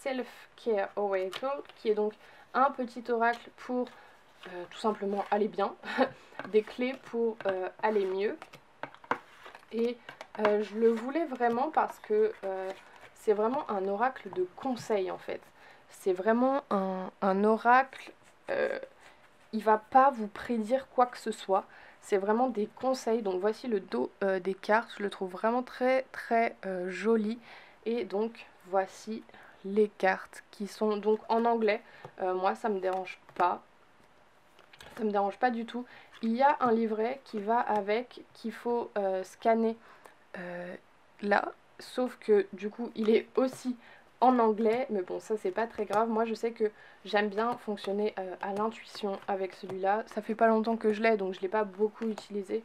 A: Self-Care Oracle, qui est donc un petit oracle pour tout simplement aller bien, des clés pour aller mieux. Et je le voulais vraiment parce que c'est vraiment un oracle de conseil en fait. C'est vraiment un oracle, il va pas vous prédire quoi que ce soit. C'est vraiment des conseils. Donc voici le dos des cartes, je le trouve vraiment très joli. Et donc voici les cartes qui sont donc en anglais. Moi ça me dérange pas. Ça me dérange pas du tout. Il y a un livret qui va avec, qu'il faut scanner là, sauf que du coup il est aussi en anglais, mais bon ça c'est pas très grave. Moi je sais que j'aime bien fonctionner à l'intuition avec celui-là. Ça fait pas longtemps que je l'ai, donc je l'ai pas beaucoup utilisé,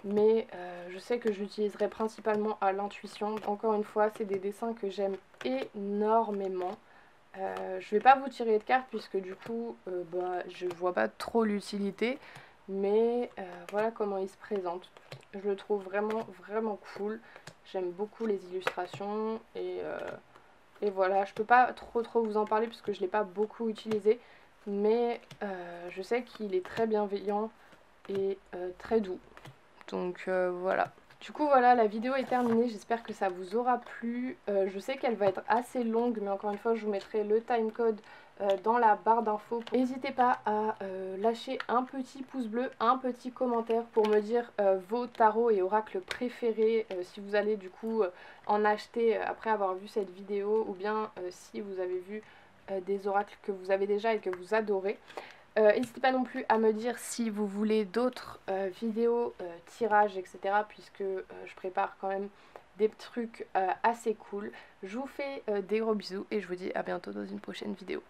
A: mais je sais que j'utiliserai principalement à l'intuition. Encore une fois, c'est des dessins que j'aime énormément. Je vais pas vous tirer de cartes puisque du coup je vois pas trop l'utilité, mais voilà comment il se présente. Je le trouve vraiment vraiment cool. J'aime beaucoup les illustrations et voilà, je peux pas trop vous en parler puisque je l'ai pas beaucoup utilisé, mais je sais qu'il est très bienveillant et très doux. Donc voilà. Du coup voilà, la vidéo est terminée, j'espère que ça vous aura plu. Je sais qu'elle va être assez longue, mais encore une fois je vous mettrai le timecode dans la barre d'infos. N'hésitez pas à lâcher un petit pouce bleu, un petit commentaire pour me dire vos tarots et oracles préférés, si vous allez du coup en acheter après avoir vu cette vidéo, ou bien si vous avez vu des oracles que vous avez déjà et que vous adorez. N'hésitez pas non plus à me dire si vous voulez d'autres vidéos, tirages, etc. puisque je prépare quand même des trucs assez cool. Je vous fais des gros bisous et je vous dis à bientôt dans une prochaine vidéo.